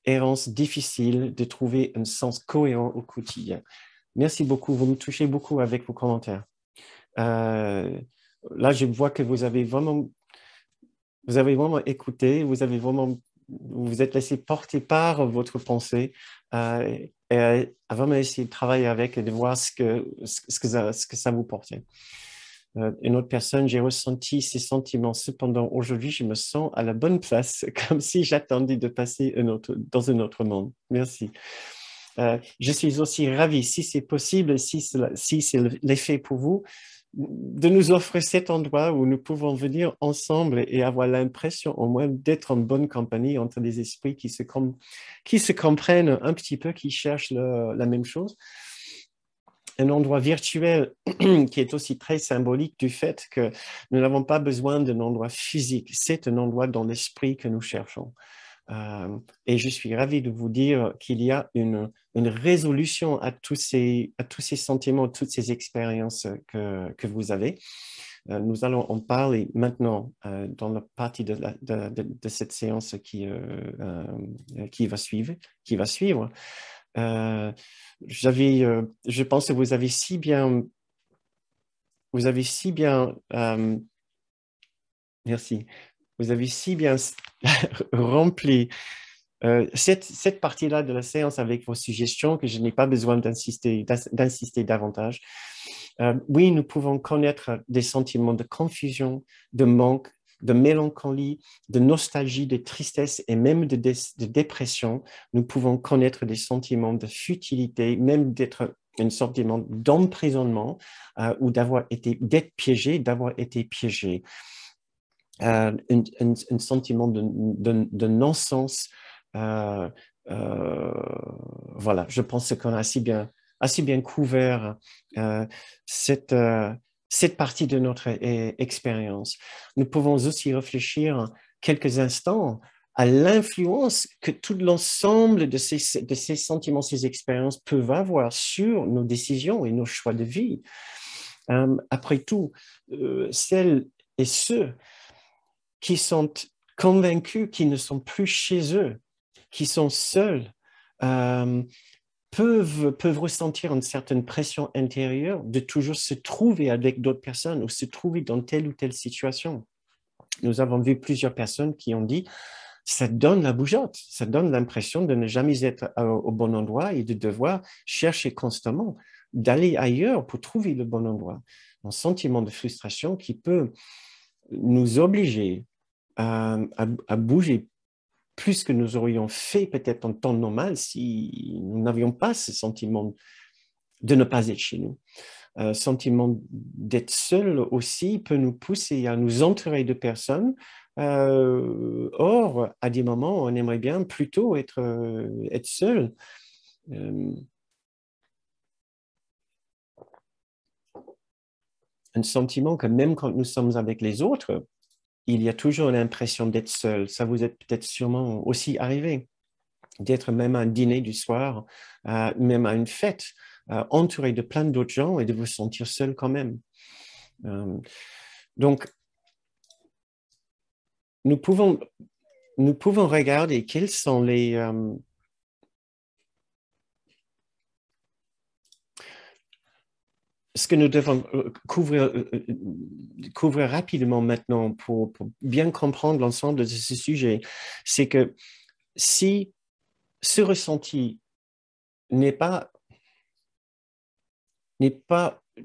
Speaker 1: Errance difficile de trouver un sens cohérent au quotidien. Merci beaucoup, vous me touchez beaucoup avec vos commentaires. Euh, Là, je vois que vous avez vraiment écouté, vous vous êtes laissé porter par votre pensée et vraiment essayé de travailler avec et de voir ce que ça vous portait. Une autre personne, j'ai ressenti ces sentiments. Cependant, aujourd'hui, je me sens à la bonne place, comme si j'attendais de passer dans un autre monde. Merci. Je suis aussi ravi, si c'est possible, si c'est l'effet pour vous, de nous offrir cet endroit où nous pouvons venir ensemble et avoir l'impression au moins d'être en bonne compagnie entre des esprits qui se comprennent un petit peu, qui cherchent la même chose. Un endroit virtuel qui est aussi très symbolique du fait que nous n'avons pas besoin d'un endroit physique. C'est un endroit dans l'esprit que nous cherchons. Et je suis ravi de vous dire qu'il y a une résolution à tous ces sentiments, toutes ces expériences que vous avez. Nous allons en parler maintenant dans la partie de cette séance qui va suivre. Euh, je pense que vous avez si bien, merci, vous avez si bien rempli cette partie-là de la séance avec vos suggestions que je n'ai pas besoin d'insister davantage. Oui, nous pouvons connaître des sentiments de confusion, de manque, de mélancolie, de nostalgie, de tristesse et même de dépression. Nous pouvons connaître des sentiments de futilité, même d'être un sentiment d'emprisonnement ou d'être piégé, d'avoir été piégé. Un sentiment de non-sens. Euh, euh, voilà, je pense qu'on a assez bien couvert euh, cette, euh, cette partie de notre expérience. Nous pouvons aussi réfléchir quelques instants à l'influence que tout l'ensemble de ces sentiments, ces expériences peuvent avoir sur nos décisions et nos choix de vie. Après tout, celles et ceux qui sont convaincus qu'ils ne sont plus chez eux, qui sont seuls, euh, peuvent ressentir une certaine pression intérieure de toujours se trouver avec d'autres personnes ou se trouver dans telle ou telle situation. Nous avons vu plusieurs personnes qui ont dit ça donne la bougeotte, ça donne l'impression de ne jamais être au bon endroit et de devoir chercher constamment, d'aller ailleurs pour trouver le bon endroit. Un sentiment de frustration qui peut nous obliger à bouger plus que nous aurions fait peut-être en temps normal si nous n'avions pas ce sentiment de ne pas être chez nous. Sentiment d'être seul aussi peut nous pousser à nous entourer de personnes. Or, à des moments, on aimerait bien plutôt être seul. Un sentiment que même quand nous sommes avec les autres, il y a toujours l'impression d'être seul. Ça vous est peut-être sûrement aussi arrivé, d'être même à un dîner du soir, même à une fête, entouré de plein d'autres gens et de vous sentir seul quand même. Donc, nous pouvons, nous pouvons regarder quels sont ce que nous devons couvrir rapidement maintenant pour bien comprendre l'ensemble de ce sujet, c'est que si ce ressenti n'est pas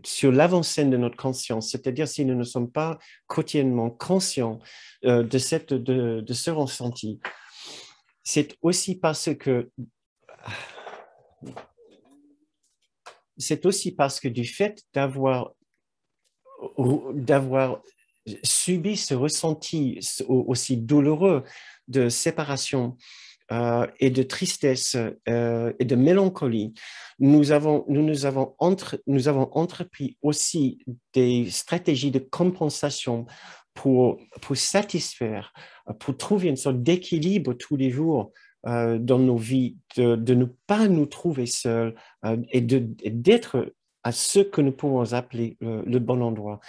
Speaker 1: sur l'avant-scène de notre conscience, c'est-à-dire si nous ne sommes pas quotidiennement conscients de ce ressenti, c'est aussi parce que du fait d'avoir subi ce ressenti aussi douloureux de séparation et de tristesse et de mélancolie, nous avons entrepris aussi des stratégies de compensation pour satisfaire, pour trouver une sorte d'équilibre tous les jours dans nos vies, de ne pas nous trouver seuls et d'être à ce que nous pouvons appeler le bon endroit.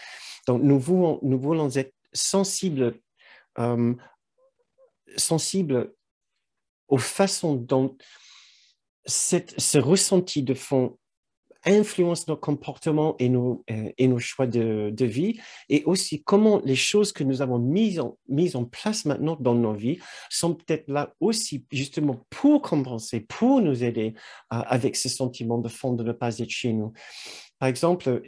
Speaker 1: Donc, nous voulons être sensibles aux façons dont ce ressenti de fond influence nos comportements et nos choix de vie, et aussi comment les choses que nous avons mises en place maintenant dans nos vies sont peut-être là aussi justement pour compenser, pour nous aider avec ce sentiment de fond de ne pas être chez nous. Par exemple,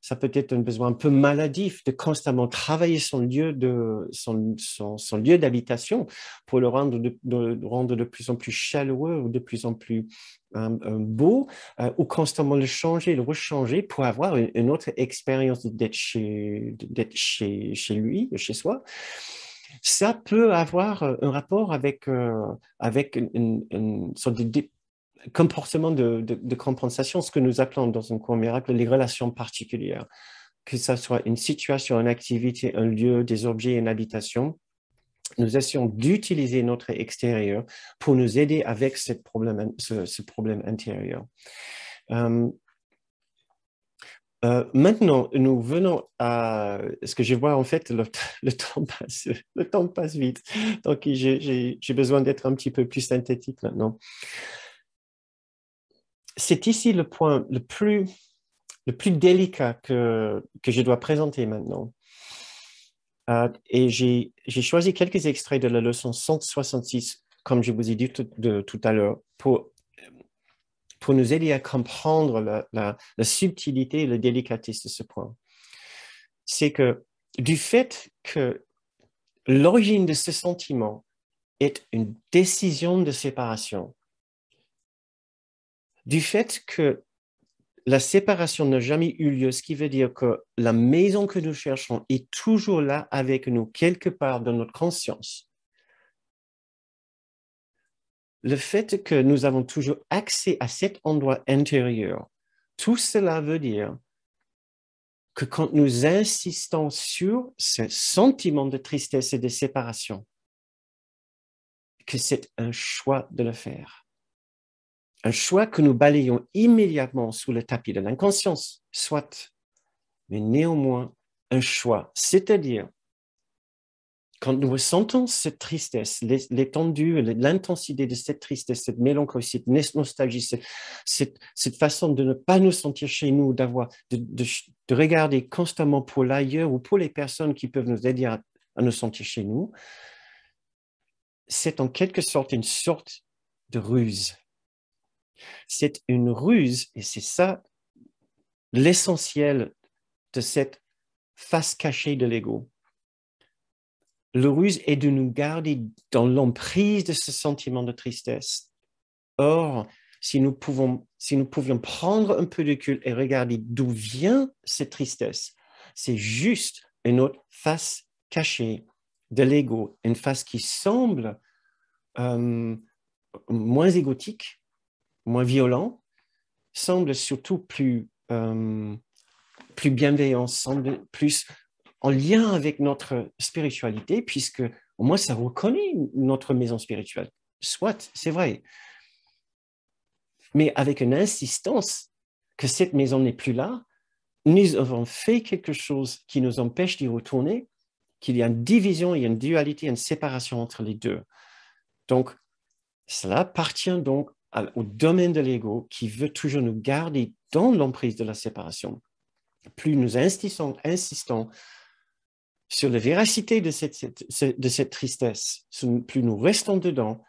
Speaker 1: ça peut être un besoin un peu maladif de constamment travailler son lieu d'habitation pour le rendre de plus en plus chaleureux ou de plus en plus beau, ou constamment le changer, le rechanger pour avoir une autre expérience d'être chez lui, chez soi. Ça peut avoir un rapport avec une sorte de comportement de compensation, ce que nous appelons dans un cours miracle les relations particulières, que ce soit une situation, une activité, un lieu, des objets, une habitation. Nous essayons d'utiliser notre extérieur pour nous aider avec ce problème intérieur. Maintenant, nous venons à ce que je vois, en fait, le temps passe vite. Donc, j'ai besoin d'être un petit peu plus synthétique maintenant. C'est ici le point le plus délicat que je dois présenter maintenant. Et j'ai choisi quelques extraits de la leçon 166, comme je vous ai dit tout à l'heure, pour nous aider à comprendre la subtilité et la délicatesse de ce point. C'est que du fait que l'origine de ce sentiment est une décision de séparation, du fait que la séparation n'a jamais eu lieu, ce qui veut dire que la maison que nous cherchons est toujours là avec nous, quelque part dans notre conscience. Le fait que nous avons toujours accès à cet endroit intérieur, tout cela veut dire que quand nous insistons sur ce sentiment de tristesse et de séparation, que c'est un choix de le faire. Un choix que nous balayons immédiatement sous le tapis de l'inconscience, soit, mais néanmoins un choix. C'est-à-dire, quand nous ressentons cette tristesse, l'étendue, l'intensité de cette tristesse, cette mélancolie, cette nostalgie, cette façon de ne pas nous sentir chez nous, de regarder constamment pour l'ailleurs ou pour les personnes qui peuvent nous aider à nous sentir chez nous, c'est en quelque sorte une sorte de ruse. C'est une ruse, et c'est ça l'essentiel de cette face cachée de l'ego. Le ruse est de nous garder dans l'emprise de ce sentiment de tristesse. Or, si nous pouvions prendre un peu de recul et regarder d'où vient cette tristesse, c'est juste une autre face cachée de l'ego, une face qui semble moins égotique, moins violent, semble surtout plus bienveillant, semble plus en lien avec notre spiritualité, puisque au moins ça reconnaît notre maison spirituelle. Soit, c'est vrai, mais avec une insistance que cette maison n'est plus là, nous avons fait quelque chose qui nous empêche d'y retourner, qu'il y a une division, il y a une dualité, une séparation entre les deux. Donc, cela appartient donc au domaine de l'ego qui veut toujours nous garder dans l'emprise de la séparation. Plus nous insistons sur la véracité de cette tristesse, plus nous restons dedans,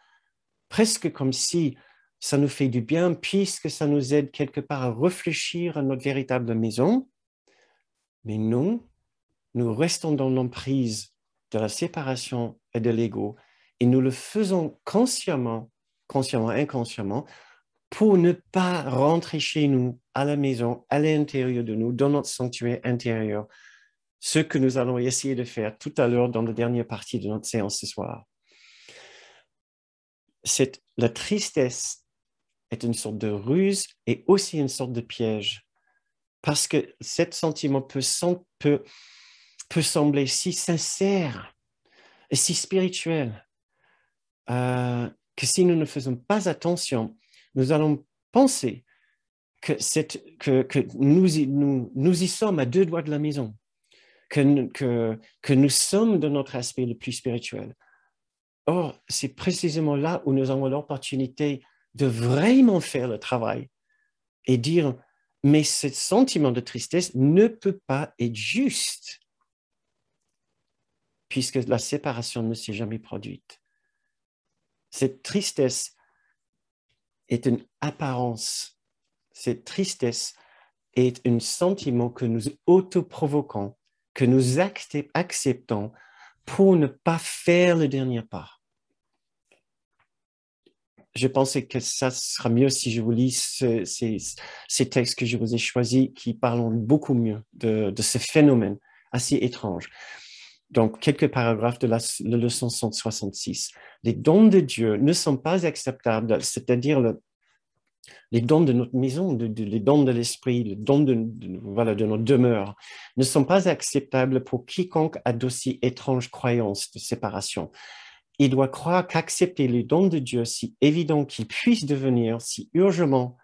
Speaker 1: presque comme si ça nous fait du bien puisque ça nous aide quelque part à réfléchir à notre véritable maison. Mais non, nous restons dans l'emprise de la séparation et de l'ego et nous le faisons consciemment, inconsciemment, pour ne pas rentrer chez nous, à la maison, à l'intérieur de nous, dans notre sanctuaire intérieur, ce que nous allons essayer de faire tout à l'heure dans la dernière partie de notre séance ce soir. La tristesse est une sorte de ruse et aussi une sorte de piège, parce que ce sentiment peut sembler si sincère et si spirituel que si nous ne faisons pas attention, nous allons penser que nous y sommes à 2 doigts de la maison, que nous sommes de notre aspect le plus spirituel. Or, c'est précisément là où nous avons l'opportunité de vraiment faire le travail et dire, mais ce sentiment de tristesse ne peut pas être juste, puisque la séparation ne s'est jamais produite. Cette tristesse est une apparence. Cette tristesse est un sentiment que nous autoprovoquons, que nous acceptons pour ne pas faire le dernier pas. Je pensais que ça sera mieux si je vous lis ces textes que je vous ai choisis qui parlent beaucoup mieux de ce phénomène assez étrange. Donc, quelques paragraphes de la leçon 166. Les dons de Dieu ne sont pas acceptables, c'est-à-dire les dons de notre maison, les dons de l'esprit, les dons de notre demeure, ne sont pas acceptables pour quiconque a d'aussi étranges croyances de séparation. Il doit croire qu'accepter les dons de Dieu, si évident qu'ils puissent devenir, si urgemment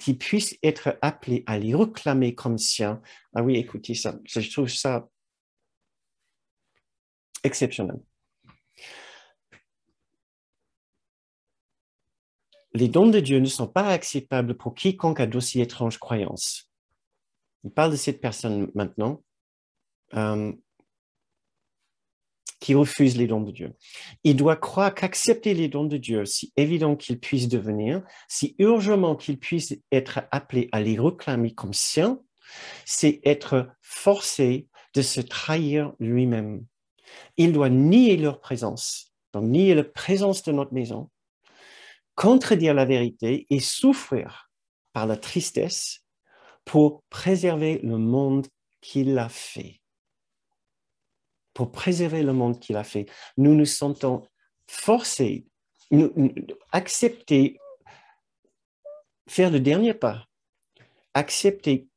Speaker 1: qu'ils puissent être appelés à les réclamer comme siens. Ah oui, écoutez ça, je trouve ça exceptionnel. Les dons de Dieu ne sont pas acceptables pour quiconque a d'aussi étranges croyances. Il parle de cette personne maintenant qui refuse les dons de Dieu. Il doit croire qu'accepter les dons de Dieu, si évident qu'ils puissent devenir, si urgemment qu'ils puissent être appelés à les réclamer comme siens, c'est être forcé de se trahir lui-même. Il doit nier leur présence, donc nier la présence de notre maison, contredire la vérité et souffrir par la tristesse pour préserver le monde qu'il a fait. Pour préserver le monde qu'il a fait, nous nous sentons forcés, accepter, faire le dernier pas, accepter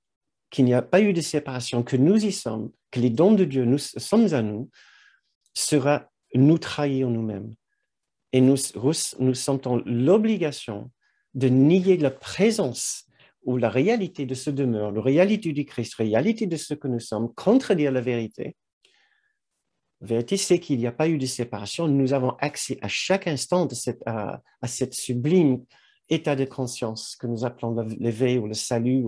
Speaker 1: qu'il n'y a pas eu de séparation, que nous y sommes, que les dons de Dieu nous sommes à nous, sera nous trahir nous-mêmes. Et nous sentons l'obligation de nier la présence ou la réalité de ce demeure, la réalité du Christ, la réalité de ce que nous sommes, contredire la vérité. La vérité, c'est qu'il n'y a pas eu de séparation. Nous avons accès à chaque instant à cette sublime état de conscience que nous appelons l'éveil ou le salut.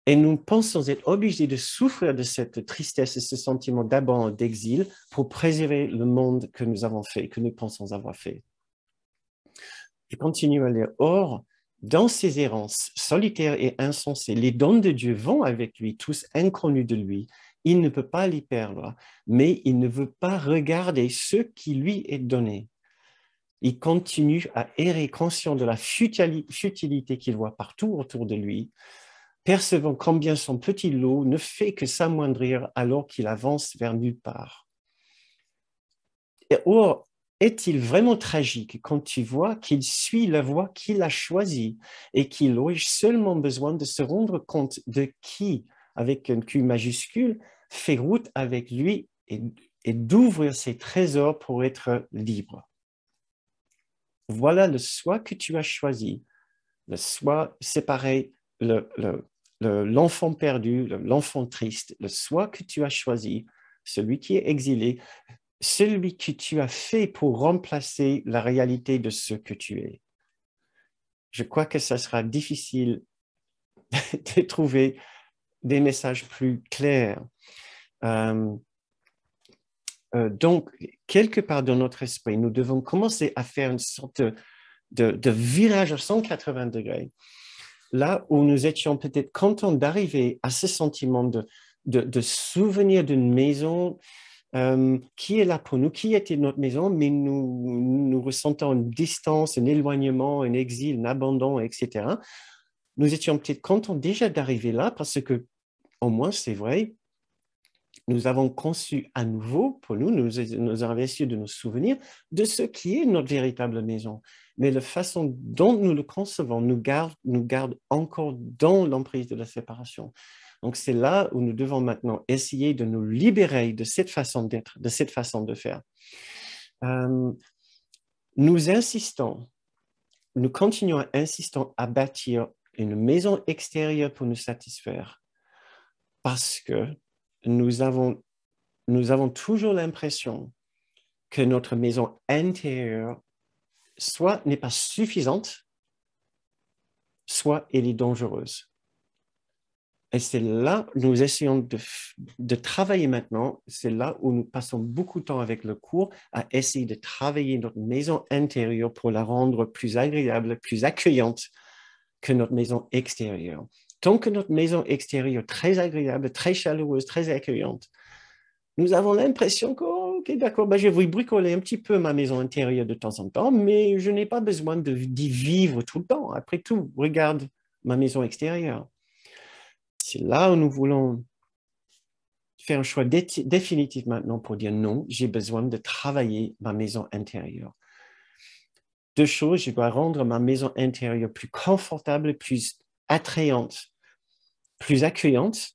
Speaker 1: Et nous pensons être obligés de souffrir de cette tristesse et ce sentiment d'abandon, d'exil, pour préserver le monde que nous avons fait, que nous pensons avoir fait. Je continue à lire. Or, dans ces errances solitaires et insensées, les dons de Dieu vont avec lui, tous inconnus de lui. Il ne peut pas les perdre, mais il ne veut pas regarder ce qui lui est donné. Il continue à errer conscient de la futilité qu'il voit partout autour de lui, percevant combien son petit lot ne fait que s'amoindrir alors qu'il avance vers nulle part. Or, est-il vraiment tragique quand tu vois qu'il suit la voie qu'il a choisie et qu'il aurait seulement besoin de se rendre compte de qui, avec un Q majuscule, fait route avec lui et d'ouvrir ses trésors pour être libre. Voilà le soi que tu as choisi. Le soi séparé, l'enfant perdu, l'enfant triste, le soi que tu as choisi, celui qui est exilé, celui que tu as fait pour remplacer la réalité de ce que tu es. Je crois que ça sera difficile de trouver des messages plus clairs. Donc, quelque part dans notre esprit, nous devons commencer à faire une sorte de virage à 180 degrés, là où nous étions peut-être contents d'arriver à ce sentiment de souvenir d'une maison qui est là pour nous, qui était notre maison, mais nous ressentons une distance, un éloignement, un exil, un abandon, etc. Nous étions peut-être contents déjà d'arriver là parce que, au moins, c'est vrai, nous avons conçu à nouveau, pour nous avons essayé de nous souvenir de ce qui est notre véritable maison. Mais la façon dont nous le concevons nous garde encore dans l'emprise de la séparation. Donc, c'est là où nous devons maintenant essayer de nous libérer de cette façon d'être, de cette façon de faire. Nous insistons, nous continuons à insister à bâtir une maison extérieure pour nous satisfaire parce que nous avons toujours l'impression que notre maison intérieure soit n'est pas suffisante, soit elle est dangereuse. Et c'est là où nous essayons de travailler maintenant, c'est là où nous passons beaucoup de temps avec le cours à essayer de travailler notre maison intérieure pour la rendre plus agréable, plus accueillante que notre maison extérieure. Tant que notre maison extérieure est très agréable, très chaleureuse, très accueillante, nous avons l'impression que, oh, ok, d'accord, ben, je vais bricoler un petit peu ma maison intérieure de temps en temps, mais je n'ai pas besoin d'y vivre tout le temps. Après tout, regarde ma maison extérieure. C'est là où nous voulons faire un choix définitif maintenant pour dire non, j'ai besoin de travailler ma maison intérieure. Deux choses, je dois rendre ma maison intérieure plus confortable, plus attrayante, plus accueillante,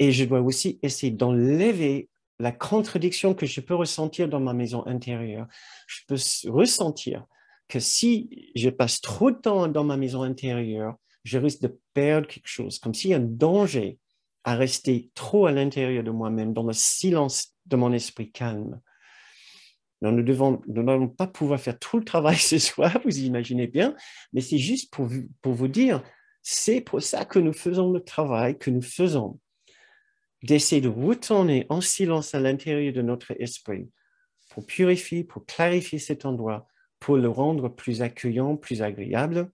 Speaker 1: et je dois aussi essayer d'enlever la contradiction que je peux ressentir dans ma maison intérieure. Je peux ressentir que si je passe trop de temps dans ma maison intérieure, je risque de perdre quelque chose, comme s'il y a un danger à rester trop à l'intérieur de moi-même, dans le silence de mon esprit calme. Donc, nous n'allons pas pouvoir faire tout le travail ce soir, vous imaginez bien, mais c'est juste pour vous dire, c'est pour ça que nous faisons le travail que nous faisons, d'essayer de retourner en silence à l'intérieur de notre esprit pour purifier, pour clarifier cet endroit, pour le rendre plus accueillant, plus agréable,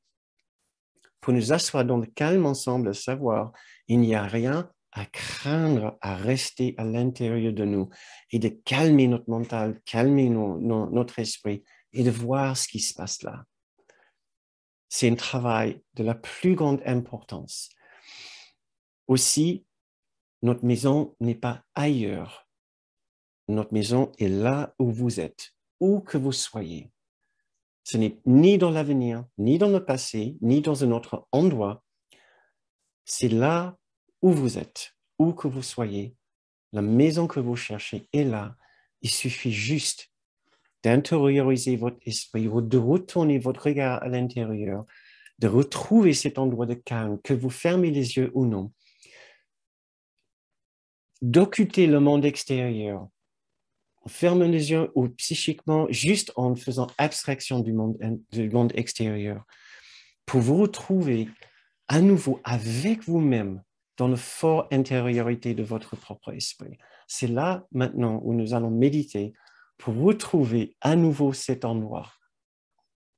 Speaker 1: pour nous asseoir dans le calme ensemble, à savoir, il n'y a rien à craindre à rester à l'intérieur de nous et de calmer notre mental, calmer notre esprit et de voir ce qui se passe là. C'est un travail de la plus grande importance. Aussi, notre maison n'est pas ailleurs. Notre maison est là où vous êtes, où que vous soyez. Ce n'est ni dans l'avenir, ni dans le passé, ni dans un autre endroit. C'est là où vous êtes, où que vous soyez. La maison que vous cherchez est là. Il suffit juste d'intérioriser votre esprit, de retourner votre regard à l'intérieur, de retrouver cet endroit de calme, que vous fermez les yeux ou non, d'occulter le monde extérieur. On ferme les yeux ou psychiquement, juste en faisant abstraction du monde extérieur, pour vous retrouver à nouveau avec vous-même dans la forte intériorité de votre propre esprit. C'est là maintenant où nous allons méditer pour retrouver à nouveau cet endroit.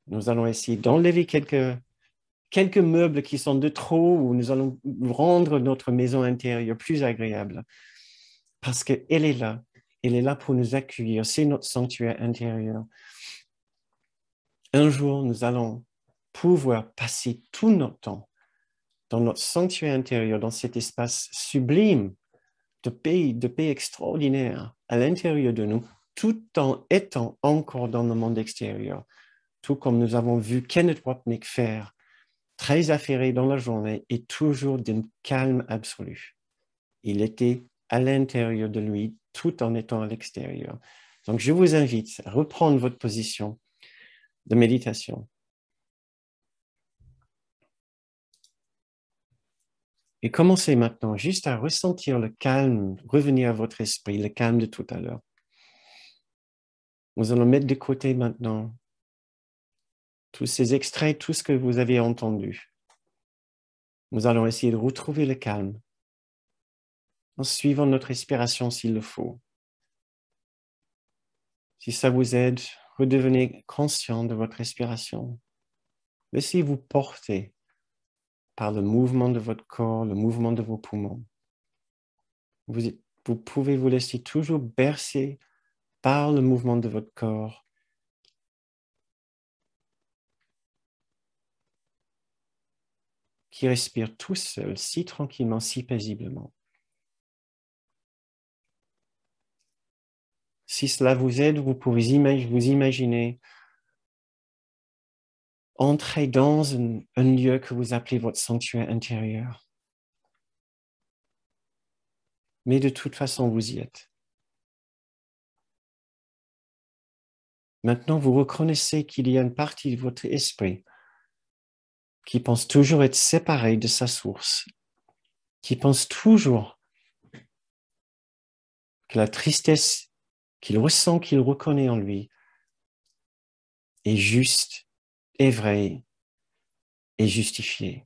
Speaker 1: Nous allons essayer d'enlever quelques meubles qui sont de trop, ou nous allons rendre notre maison intérieure plus agréable parce qu'elle est là. Elle est là pour nous accueillir. C'est notre sanctuaire intérieur. Un jour, nous allons pouvoir passer tout notre temps dans notre sanctuaire intérieur, dans cet espace sublime de paix extraordinaire à l'intérieur de nous, tout en étant encore dans le monde extérieur. Tout comme nous avons vu Kenneth Wapnick faire, très affairé dans la journée et toujours d'un calme absolu. Il était à l'intérieur de lui tout en étant à l'extérieur. Donc, je vous invite à reprendre votre position de méditation. Et commencez maintenant juste à ressentir le calme, revenir à votre esprit, le calme de tout à l'heure. Nous allons mettre de côté maintenant tous ces extraits, tout ce que vous avez entendu. Nous allons essayer de retrouver le calme en suivant notre respiration s'il le faut. Si ça vous aide, redevenez conscient de votre respiration. Laissez-vous porter par le mouvement de votre corps, le mouvement de vos poumons. Vous pouvez vous laisser toujours bercer par le mouvement de votre corps. Qui respire tout seul, si tranquillement, si paisiblement. Si cela vous aide, vous pouvez vous imaginer entrer dans un lieu que vous appelez votre sanctuaire intérieur. Mais de toute façon, vous y êtes. Maintenant, vous reconnaissez qu'il y a une partie de votre esprit qui pense toujours être séparée de sa source, qui pense toujours que la tristesse qu'il ressent, qu'il reconnaît en lui, est juste, est vraie et justifiée.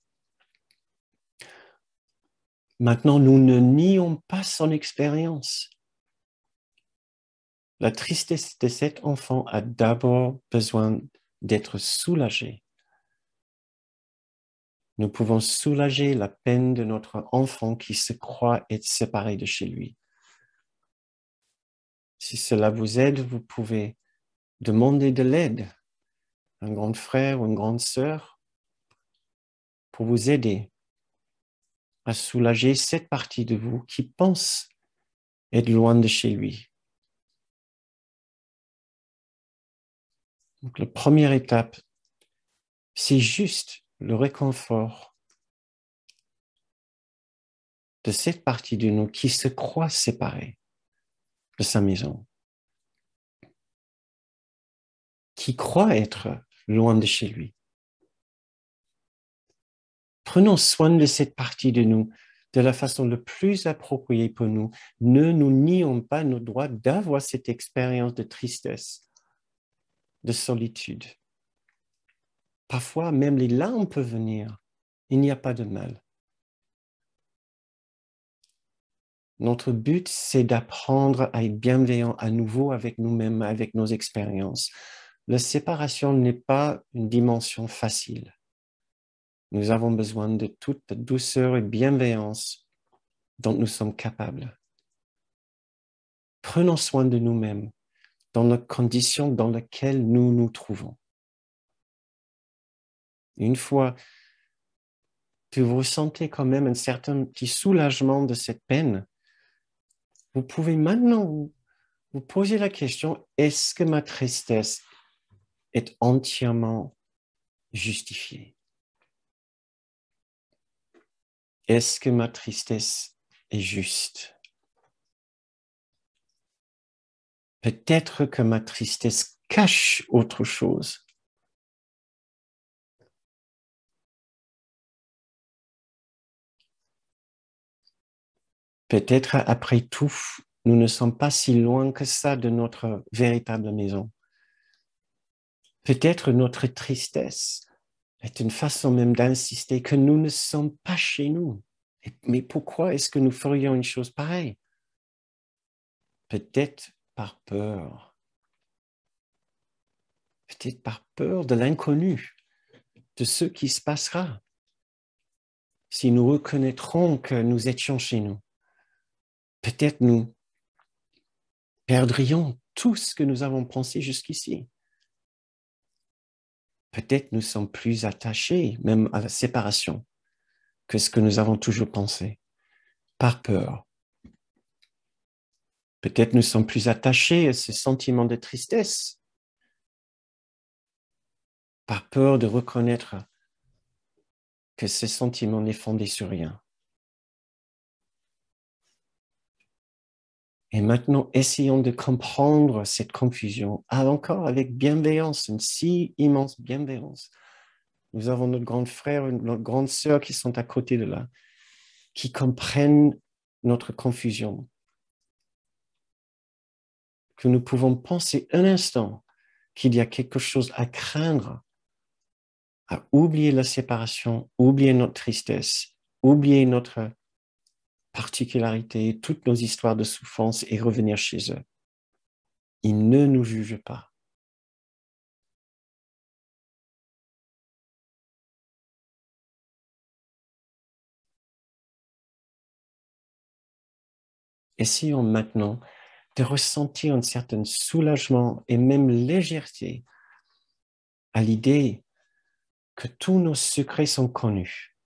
Speaker 1: Maintenant, nous ne nions pas son expérience. La tristesse de cet enfant a d'abord besoin d'être soulagée. Nous pouvons soulager la peine de notre enfant qui se croit être séparé de chez lui. Si cela vous aide, vous pouvez demander de l'aide à un grand frère ou une grande sœur pour vous aider à soulager cette partie de vous qui pense être loin de chez lui. Donc, la première étape, c'est juste le réconfort de cette partie de nous qui se croit séparée de sa maison, qui croit être loin de chez lui. Prenons soin de cette partie de nous de la façon la plus appropriée pour nous. Ne nous nions pas nos droits d'avoir cette expérience de tristesse, de solitude. Parfois, même les larmes peuvent venir. Il n'y a pas de mal. Notre but, c'est d'apprendre à être bienveillant à nouveau avec nous-mêmes, avec nos expériences. La séparation n'est pas une dimension facile. Nous avons besoin de toute la douceur et bienveillance dont nous sommes capables. Prenons soin de nous-mêmes dans les conditions dans lesquelles nous nous trouvons. Une fois que vous ressentez quand même un certain petit soulagement de cette peine, vous pouvez maintenant vous poser la question, est-ce que ma tristesse est entièrement justifiée? Est-ce que ma tristesse est juste? Peut-être que ma tristesse cache autre chose. Peut-être, après tout, nous ne sommes pas si loin que ça de notre véritable maison. Peut-être notre tristesse est une façon même d'insister que nous ne sommes pas chez nous. Mais pourquoi est-ce que nous ferions une chose pareille? Peut-être par peur. Peut-être par peur de l'inconnu, de ce qui se passera. Si nous reconnaîtrons que nous étions chez nous, peut-être nous perdrions tout ce que nous avons pensé jusqu'ici. Peut-être nous sommes plus attachés même à la séparation que ce que nous avons toujours pensé, par peur. Peut-être nous sommes plus attachés à ce sentiment de tristesse, par peur de reconnaître que ce sentiment n'est fondé sur rien. Et maintenant, essayons de comprendre cette confusion, encore avec bienveillance, une si immense bienveillance. Nous avons notre grand frère et notre grande sœur qui sont à côté de là, qui comprennent notre confusion. Que nous pouvons penser un instant qu'il y a quelque chose à craindre, à oublier la séparation, oublier notre tristesse, oublier notre particularité, toutes nos histoires de souffrance et revenir chez eux. Il ne nous juge pas. Essayons maintenant de ressentir un certain soulagement et même légèreté à l'idée que tous nos secrets sont connus.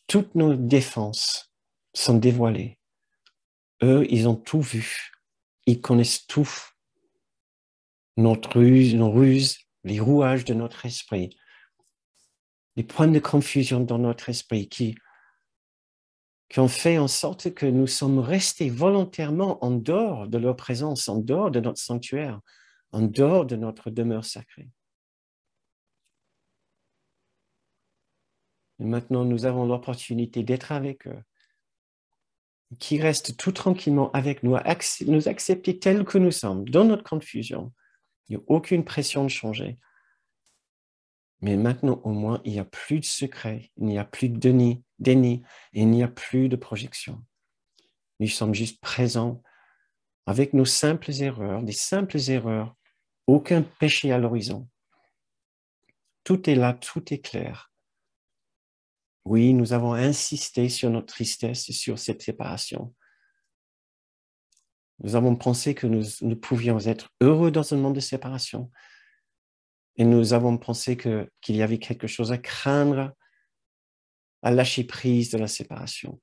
Speaker 1: Toutes nos défenses sont dévoilées. Eux, ils ont tout vu. Ils connaissent tout. Notre ruse, nos ruses, les rouages de notre esprit, les points de confusion dans notre esprit qui ont fait en sorte que nous sommes restés volontairement en dehors de leur présence, en dehors de notre sanctuaire, en dehors de notre demeure sacrée. Et maintenant, nous avons l'opportunité d'être avec eux, qui restent tout tranquillement avec nous, nous accepter tels que nous sommes, dans notre confusion. Il n'y a aucune pression de changer. Mais maintenant, au moins, il n'y a plus de secret, il n'y a plus de déni, et il n'y a plus de projection. Nous sommes juste présents avec nos simples erreurs, des simples erreurs, aucun péché à l'horizon. Tout est là, tout est clair. Oui, nous avons insisté sur notre tristesse et sur cette séparation. Nous avons pensé que nous pouvions être heureux dans un monde de séparation. Et nous avons pensé qu'il y avait quelque chose à craindre, à lâcher prise de la séparation.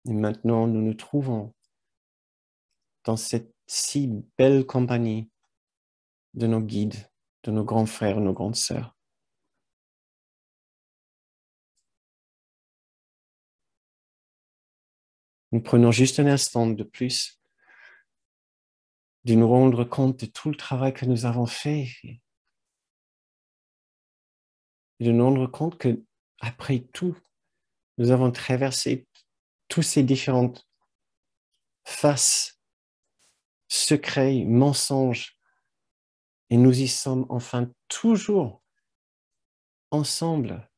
Speaker 1: Et maintenant, nous nous trouvons dans cette si belle compagnie de nos guides, de nos grands frères, nos grandes sœurs. Nous prenons juste un instant de plus de nous rendre compte de tout le travail que nous avons fait et de nous rendre compte que après tout, nous avons traversé tous ces différentes faces, secrets, mensonges, et nous y sommes enfin toujours ensemble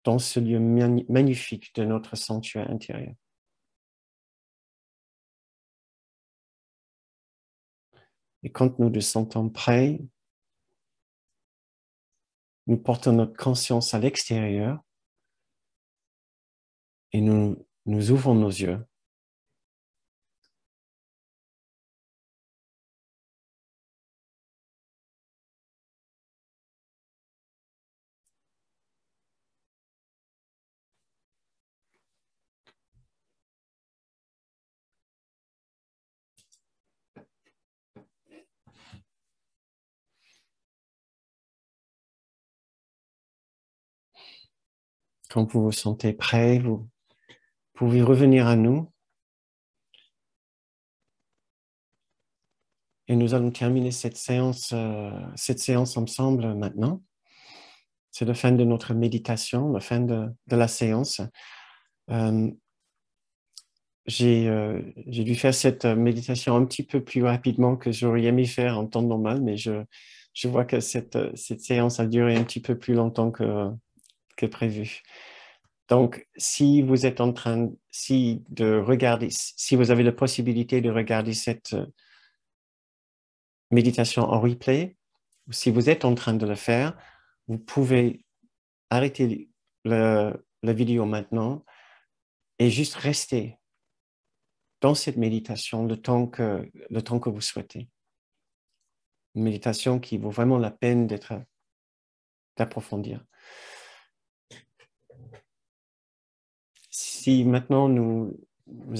Speaker 1: dans ce lieu magnifique de notre sanctuaire intérieur. Et quand nous nous sentons prêts, nous portons notre conscience à l'extérieur et nous ouvrons nos yeux. Quand vous vous sentez prêt, vous pouvez revenir à nous. Et nous allons terminer cette séance ensemble maintenant. C'est la fin de notre méditation, la fin de la séance. J'ai dû faire cette méditation un petit peu plus rapidement que j'aurais aimé faire en temps normal, mais je vois que cette séance a duré un petit peu plus longtemps que prévu. Donc, si vous êtes en train de regarder, si vous avez la possibilité de regarder cette méditation en replay, ou si vous êtes en train de le faire, vous pouvez arrêter la vidéo maintenant et juste rester dans cette méditation le temps que vous souhaitez. Une méditation qui vaut vraiment la peine d'approfondir. Si maintenant nous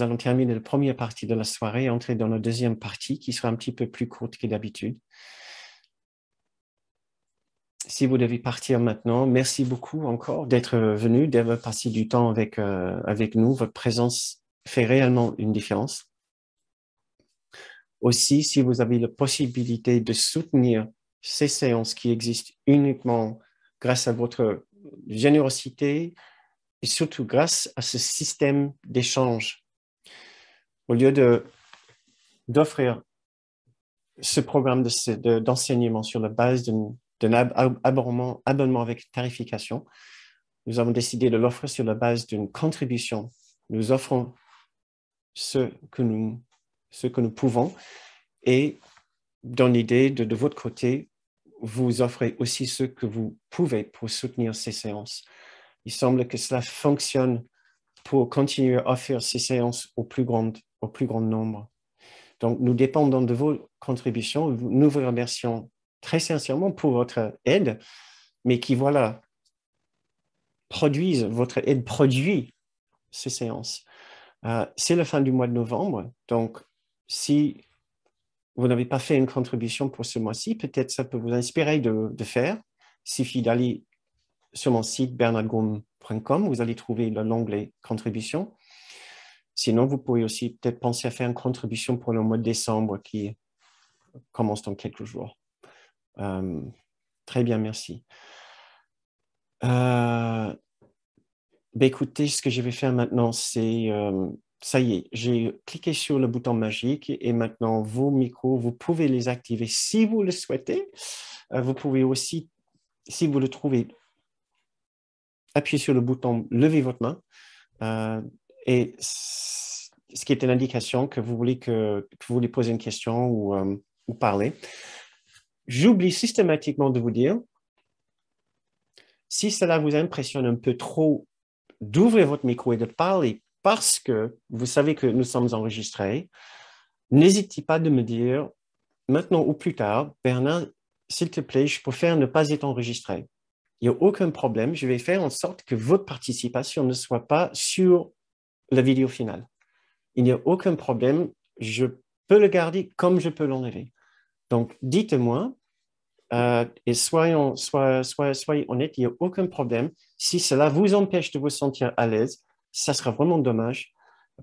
Speaker 1: allons terminer la première partie de la soirée et entrer dans la deuxième partie qui sera un petit peu plus courte que d'habitude. Si vous devez partir maintenant, merci beaucoup encore d'être venu, d'avoir passé du temps avec nous. Votre présence fait réellement une différence. Aussi, si vous avez la possibilité de soutenir ces séances qui existent uniquement grâce à votre générosité et surtout grâce à ce système d'échange, au lieu d'offrir ce programme d'enseignement sur la base d'un abonnement avec tarification, nous avons décidé de l'offrir sur la base d'une contribution. Nous offrons ce que nous pouvons et dans l'idée de votre côté, vous offrez aussi ce que vous pouvez pour soutenir ces séances. Il semble que cela fonctionne pour continuer à offrir ces séances au plus grand nombre. Donc, nous dépendons de vos contributions. Nous vous remercions très sincèrement pour votre aide, mais qui, voilà, votre aide produit ces séances. C'est la fin du mois de novembre, donc si vous n'avez pas fait une contribution pour ce mois-ci, peut-être ça peut vous inspirer de faire. Il suffit d'aller sur mon site bernardgoum.com, vous allez trouver l'onglet contribution. Sinon, vous pouvez aussi peut-être penser à faire une contribution pour le mois de décembre qui commence dans quelques jours. Très bien, merci. Écoutez, ce que je vais faire maintenant, c'est, ça y est, j'ai cliqué sur le bouton magique et maintenant vos micros, vous pouvez les activer si vous le souhaitez. Vous pouvez aussi, si vous le trouvez, appuyer sur le bouton « Levez votre main » et ce qui est une indication que vous voulez poser une question ou parler. J'oublie systématiquement de vous dire, si cela vous impressionne un peu trop, d'ouvrir votre micro et de parler parce que vous savez que nous sommes enregistrés, n'hésitez pas de me dire maintenant ou plus tard, Bernard, s'il te plaît, je préfère ne pas être enregistré. Il n'y a aucun problème, je vais faire en sorte que votre participation ne soit pas sur la vidéo finale. Il n'y a aucun problème, je peux le garder comme je peux l'enlever. Donc, dites-moi, et soyez honnête, il n'y a aucun problème. Si cela vous empêche de vous sentir à l'aise, ça sera vraiment dommage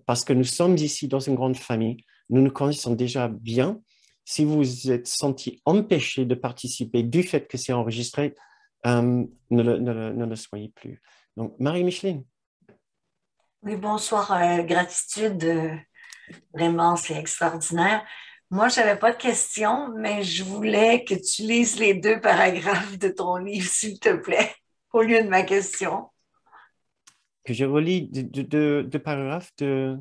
Speaker 1: parce que nous sommes ici dans une grande famille. Nous nous connaissons déjà bien. Si vous vous êtes senti empêché de participer du fait que c'est enregistré, ne le soyez plus. Donc, Marie-Micheline.
Speaker 2: Oui, bonsoir. Gratitude. Vraiment, c'est extraordinaire. Moi, je n'avais pas de questions, mais je voulais que tu lises les 2 paragraphes de ton livre, s'il te plaît, au lieu de ma question.
Speaker 1: Que je relis de paragraphes de...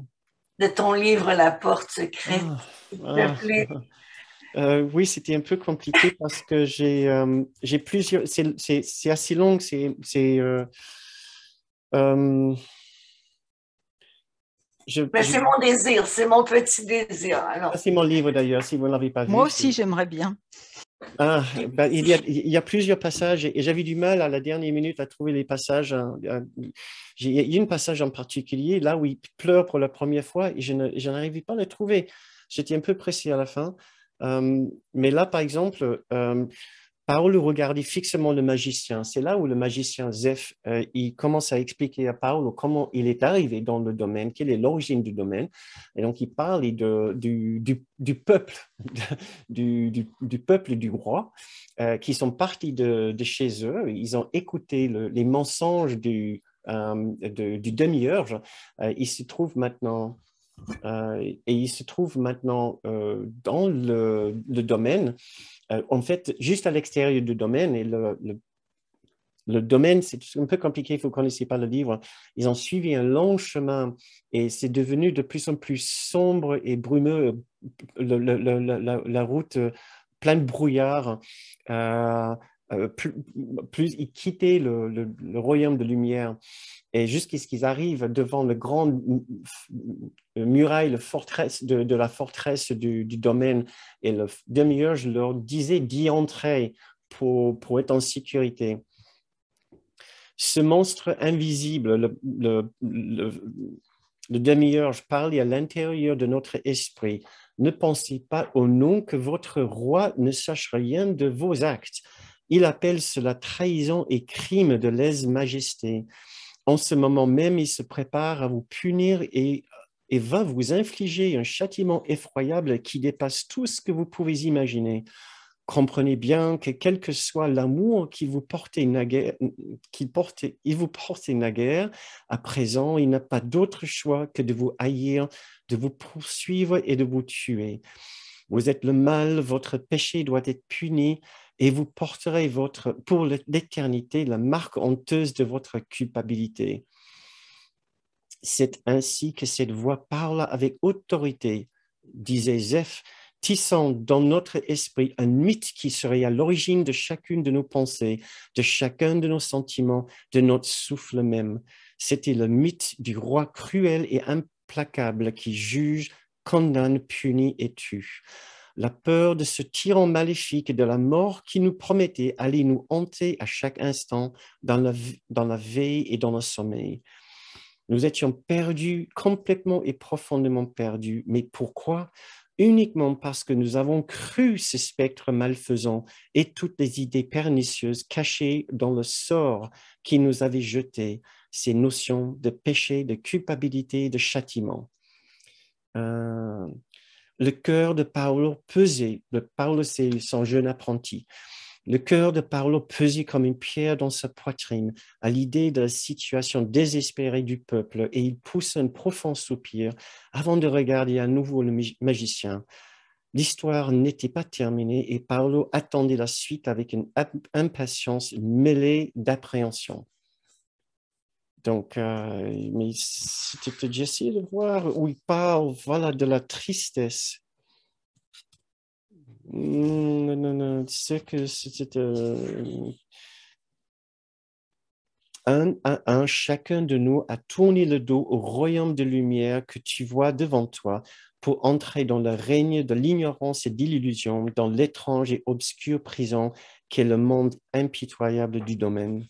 Speaker 2: De ton livre, La porte secrète,
Speaker 1: Ah,
Speaker 2: s'il te
Speaker 1: ah.
Speaker 2: plaît.
Speaker 1: Oui, c'était un peu compliqué parce que j'ai plusieurs... C'est assez long, euh,
Speaker 2: Mais c'est mon désir, c'est mon petit désir. Alors,
Speaker 1: c'est mon livre d'ailleurs, si vous ne l'avez pas
Speaker 3: Moi
Speaker 1: vu.
Speaker 3: aussi, j'aimerais bien.
Speaker 1: Ah, ben, il y a plusieurs passages et j'avais du mal à la dernière minute à trouver les passages. Il y a un passage en particulier là où il pleure pour la première fois et je n'arrivais pas à le trouver. J'étais un peu pressé à la fin. Mais là, par exemple, Paolo regardait fixement le magicien. C'est là où le magicien Zeph, il commence à expliquer à Paolo comment il est arrivé dans le domaine, quelle est l'origine du domaine. Et donc, il parle du peuple, du peuple et du roi, qui sont partis de chez eux. Ils ont écouté les mensonges du demi-urge. Ils se trouvent maintenant... et il se trouve maintenant dans le domaine en fait, juste à l'extérieur du domaine, et le domaine, c'est un peu compliqué, vous ne connaissez pas le livre, ils ont suivi un long chemin et c'est devenu de plus en plus sombre et brumeux, la route pleine de brouillard. Ils quittaient le royaume de lumière et jusqu'à ce qu'ils arrivent devant le grand muraille, forteresse de la forteresse du domaine. Et le demi-heure, je leur disais d'y entrer pour être en sécurité. Ce monstre invisible, le demi-heure, je parlais à l'intérieur de notre esprit. Ne pensez pas au nom que votre roi ne sache rien de vos actes. Il appelle cela trahison et crime de lèse-majesté. En ce moment même, il se prépare à vous punir et va vous infliger un châtiment effroyable qui dépasse tout ce que vous pouvez imaginer. Comprenez bien que quel que soit l'amour qu'il vous portait naguère, à présent, il n'a pas d'autre choix que de vous haïr, de vous poursuivre et de vous tuer. Vous êtes le mal, votre péché doit être puni et vous porterez pour l'éternité la marque honteuse de votre culpabilité. C'est ainsi que cette voix parle avec autorité, disait Zeph, tissant dans notre esprit un mythe qui serait à l'origine de chacune de nos pensées, de chacun de nos sentiments, de notre souffle même. C'était le mythe du roi cruel et implacable qui juge, condamne, punit et tue. La peur de ce tyran maléfique et de la mort qui nous promettait allait nous hanter à chaque instant dans la veille et dans le sommeil. Nous étions perdus, complètement et profondément perdus. Mais pourquoi? Uniquement parce que nous avons cru ces spectres malfaisants et toutes les idées pernicieuses cachées dans le sort qui nous avait jetés, ces notions de péché, de culpabilité, de châtiment. Le cœur de Paolo pesait, Paolo c'est son jeune apprenti, le cœur de Paolo pesait comme une pierre dans sa poitrine à l'idée de la situation désespérée du peuple et il poussa un profond soupir avant de regarder à nouveau le magicien. L'histoire n'était pas terminée et Paolo attendait la suite avec une impatience mêlée d'appréhension. Donc, mais c'était difficile de voir où il parle, voilà, de la tristesse. Non, non, non, c'est que c'était un à un, chacun de nous a tourné le dos au royaume de lumière que tu vois devant toi pour entrer dans le règne de l'ignorance et de l'illusion, dans l'étrange et obscure prison qu'est le monde impitoyable du domaine.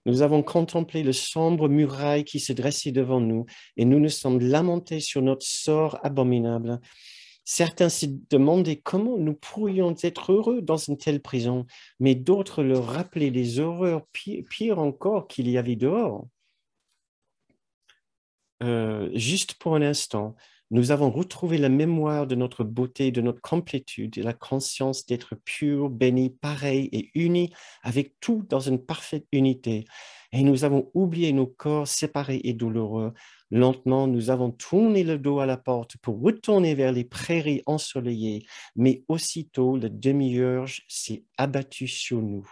Speaker 1: Nous avons contemplé le sombre muraille qui se dressait devant nous et nous nous sommes lamentés sur notre sort abominable. Certains se demandaient comment nous pourrions être heureux dans une telle prison, mais d'autres leur rappelaient les horreurs pires encore qu'il y avait dehors. Juste pour un instant, nous avons retrouvé la mémoire de notre beauté, de notre complétude et la conscience d'être purs, bénis, pareils et unis avec tout dans une parfaite unité. Et nous avons oublié nos corps séparés et douloureux. Lentement, nous avons tourné le dos à la porte pour retourner vers les prairies ensoleillées, mais aussitôt le demi-urge s'est abattu sur nous.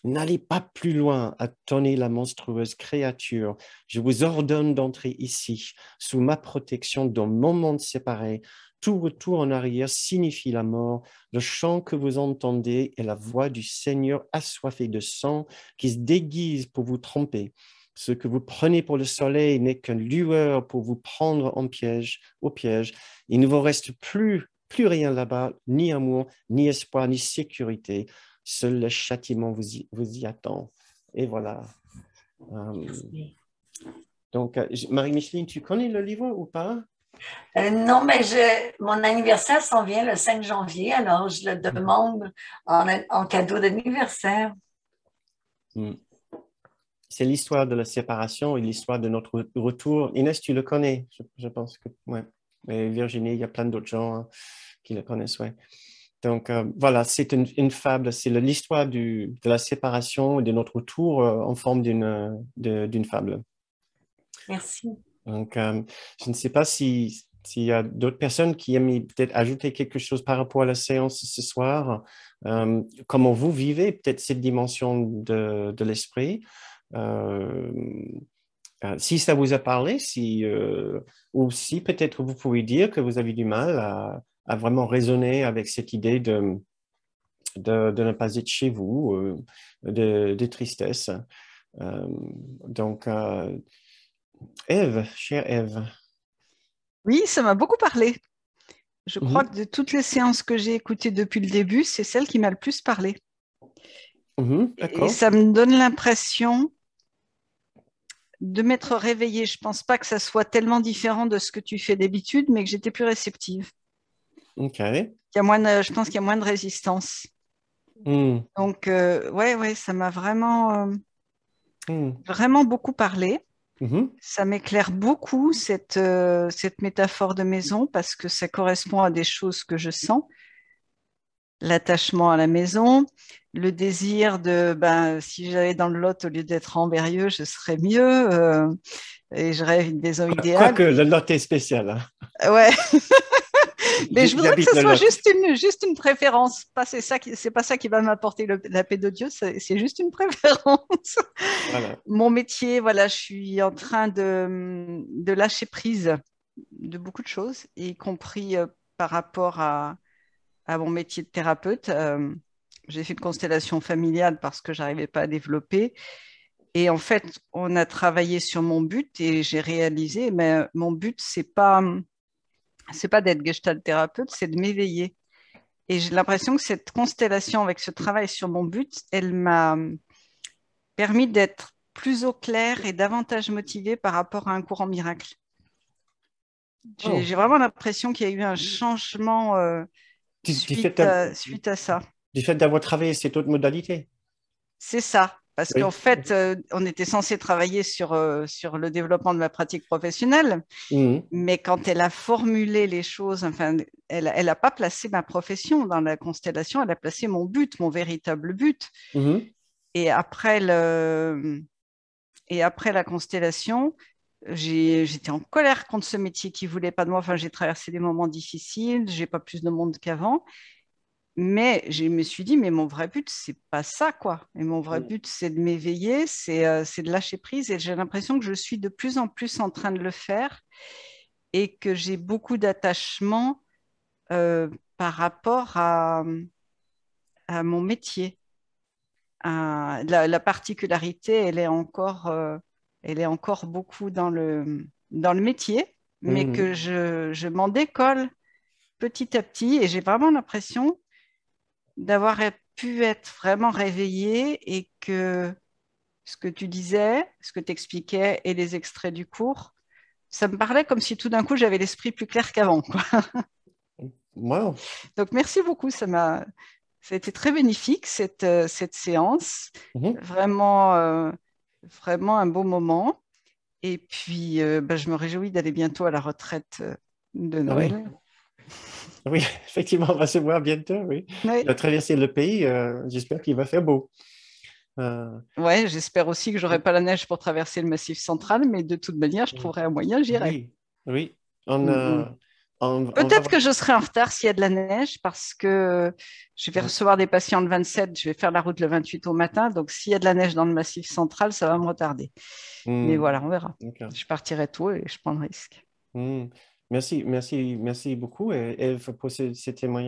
Speaker 1: N'allez pas plus loin, a tonné la monstrueuse créature. Je vous ordonne d'entrer ici, sous ma protection, dans mon monde séparé. Tout retour en arrière signifie la mort. Le chant que vous entendez est la voix du Seigneur assoiffé de sang qui se déguise pour vous tromper. Ce que vous prenez pour le soleil n'est qu'une lueur pour vous prendre au piège. Il ne vous reste plus rien là-bas, ni amour, ni espoir, ni sécurité. Seul le châtiment vous y attend. Et voilà. Donc, Marie-Micheline, tu connais le livre ou pas?
Speaker 2: Non, mais mon anniversaire s'en vient le 5 janvier, alors je le demande en cadeau d'anniversaire.
Speaker 1: C'est l'histoire de la séparation et l'histoire de notre retour. Inès, tu le connais, je pense que, ouais. Et Virginie, il y a plein d'autres gens qui le connaissent, ouais. Donc, voilà, c'est une fable, c'est l'histoire de la séparation et de notre retour en forme d'une fable.
Speaker 2: Merci.
Speaker 1: Donc, je ne sais pas s'il y a d'autres personnes qui aiment peut-être ajouter quelque chose par rapport à la séance ce soir. Comment vous vivez peut-être cette dimension de l'esprit? Si ça vous a parlé, ou si peut-être vous pouvez dire que vous avez du mal à vraiment raisonner avec cette idée de ne pas être chez vous, de tristesse. Donc, Ève, chère Ève.
Speaker 3: Oui, ça m'a beaucoup parlé. Je crois que de toutes les séances que j'ai écoutées depuis le début, c'est celle qui m'a le plus parlé. Et ça me donne l'impression de m'être réveillée. Je ne pense pas que ça soit tellement différent de ce que tu fais d'habitude, mais que j'étais plus réceptive.
Speaker 1: Ok.
Speaker 3: Je pense qu'il y a moins de résistance. Donc, ouais, ça m'a vraiment beaucoup parlé. Ça m'éclaire beaucoup cette métaphore de maison parce que ça correspond à des choses que je sens. L'attachement à la maison, le désir si j'allais dans le Lot au lieu d'être en Berrieux, je serais mieux. Et je rêve une maison idéale.
Speaker 1: Quoique le Lot est spécial. Hein.
Speaker 3: Ouais. Mais je voudrais que ce soit juste une préférence. C'est pas ça qui va m'apporter la paix de Dieu, c'est juste une préférence. Voilà. Mon métier, voilà, je suis en train de lâcher prise beaucoup de choses, y compris par rapport à mon métier de thérapeute. J'ai fait une constellation familiale parce que j'arrivais pas à développer. Et en fait, on a travaillé sur mon but et j'ai réalisé, mais mon but, c'est pas d'être gestalt thérapeute, c'est de m'éveiller. Et j'ai l'impression que cette constellation avec ce travail sur mon but, elle m'a permis d'être plus au clair et davantage motivée par rapport à un courant miracle. J'ai vraiment l'impression qu'il y a eu un changement suite à ça.
Speaker 1: Du fait d'avoir travaillé cette autre modalité.
Speaker 3: C'est ça. Parce qu'en fait, on était censé travailler sur le développement de ma pratique professionnelle, mais quand elle a formulé les choses, enfin, elle n'a pas placé ma profession dans la constellation, elle a placé mon but, mon véritable but. Et après la constellation, j'étais en colère contre ce métier qui ne voulait pas de moi. Enfin, j'ai traversé des moments difficiles, je n'ai pas plus de monde qu'avant. Mais je me suis dit, mais mon vrai but, c'est pas ça, quoi. Et mon vrai but, c'est de m'éveiller, c'est de lâcher prise. Et j'ai l'impression que je suis de plus en plus en train de le faire et que j'ai beaucoup d'attachement par rapport à mon métier. La particularité, elle est encore beaucoup dans le métier, mais que je m'en décolle petit à petit. Et j'ai vraiment l'impression d'avoir pu être vraiment réveillée et que ce que tu disais, ce que tu expliquais et les extraits du cours, ça me parlait comme si tout d'un coup j'avais l'esprit plus clair qu'avant, quoi.
Speaker 1: Wow.
Speaker 3: Donc merci beaucoup, ça a été très bénéfique cette séance, vraiment, vraiment un beau moment. Et puis je me réjouis d'aller bientôt à la retraite de Noël.
Speaker 1: Oui, effectivement, on va se voir bientôt, oui.
Speaker 3: Oui.
Speaker 1: On va traverser le pays, j'espère qu'il va faire beau.
Speaker 3: Ouais, j'espère aussi que j'aurai pas la neige pour traverser le Massif central, mais de toute manière, je trouverai un moyen, j'irai.
Speaker 1: Oui.
Speaker 3: Peut-être que je serai en retard s'il y a de la neige, parce que je vais recevoir des patients le 27, je vais faire la route le 28 au matin, donc s'il y a de la neige dans le Massif central, ça va me retarder. Mais voilà, on verra. Je partirai tôt et je prends le risque.
Speaker 1: Merci beaucoup, Ève, pour ces témoignages.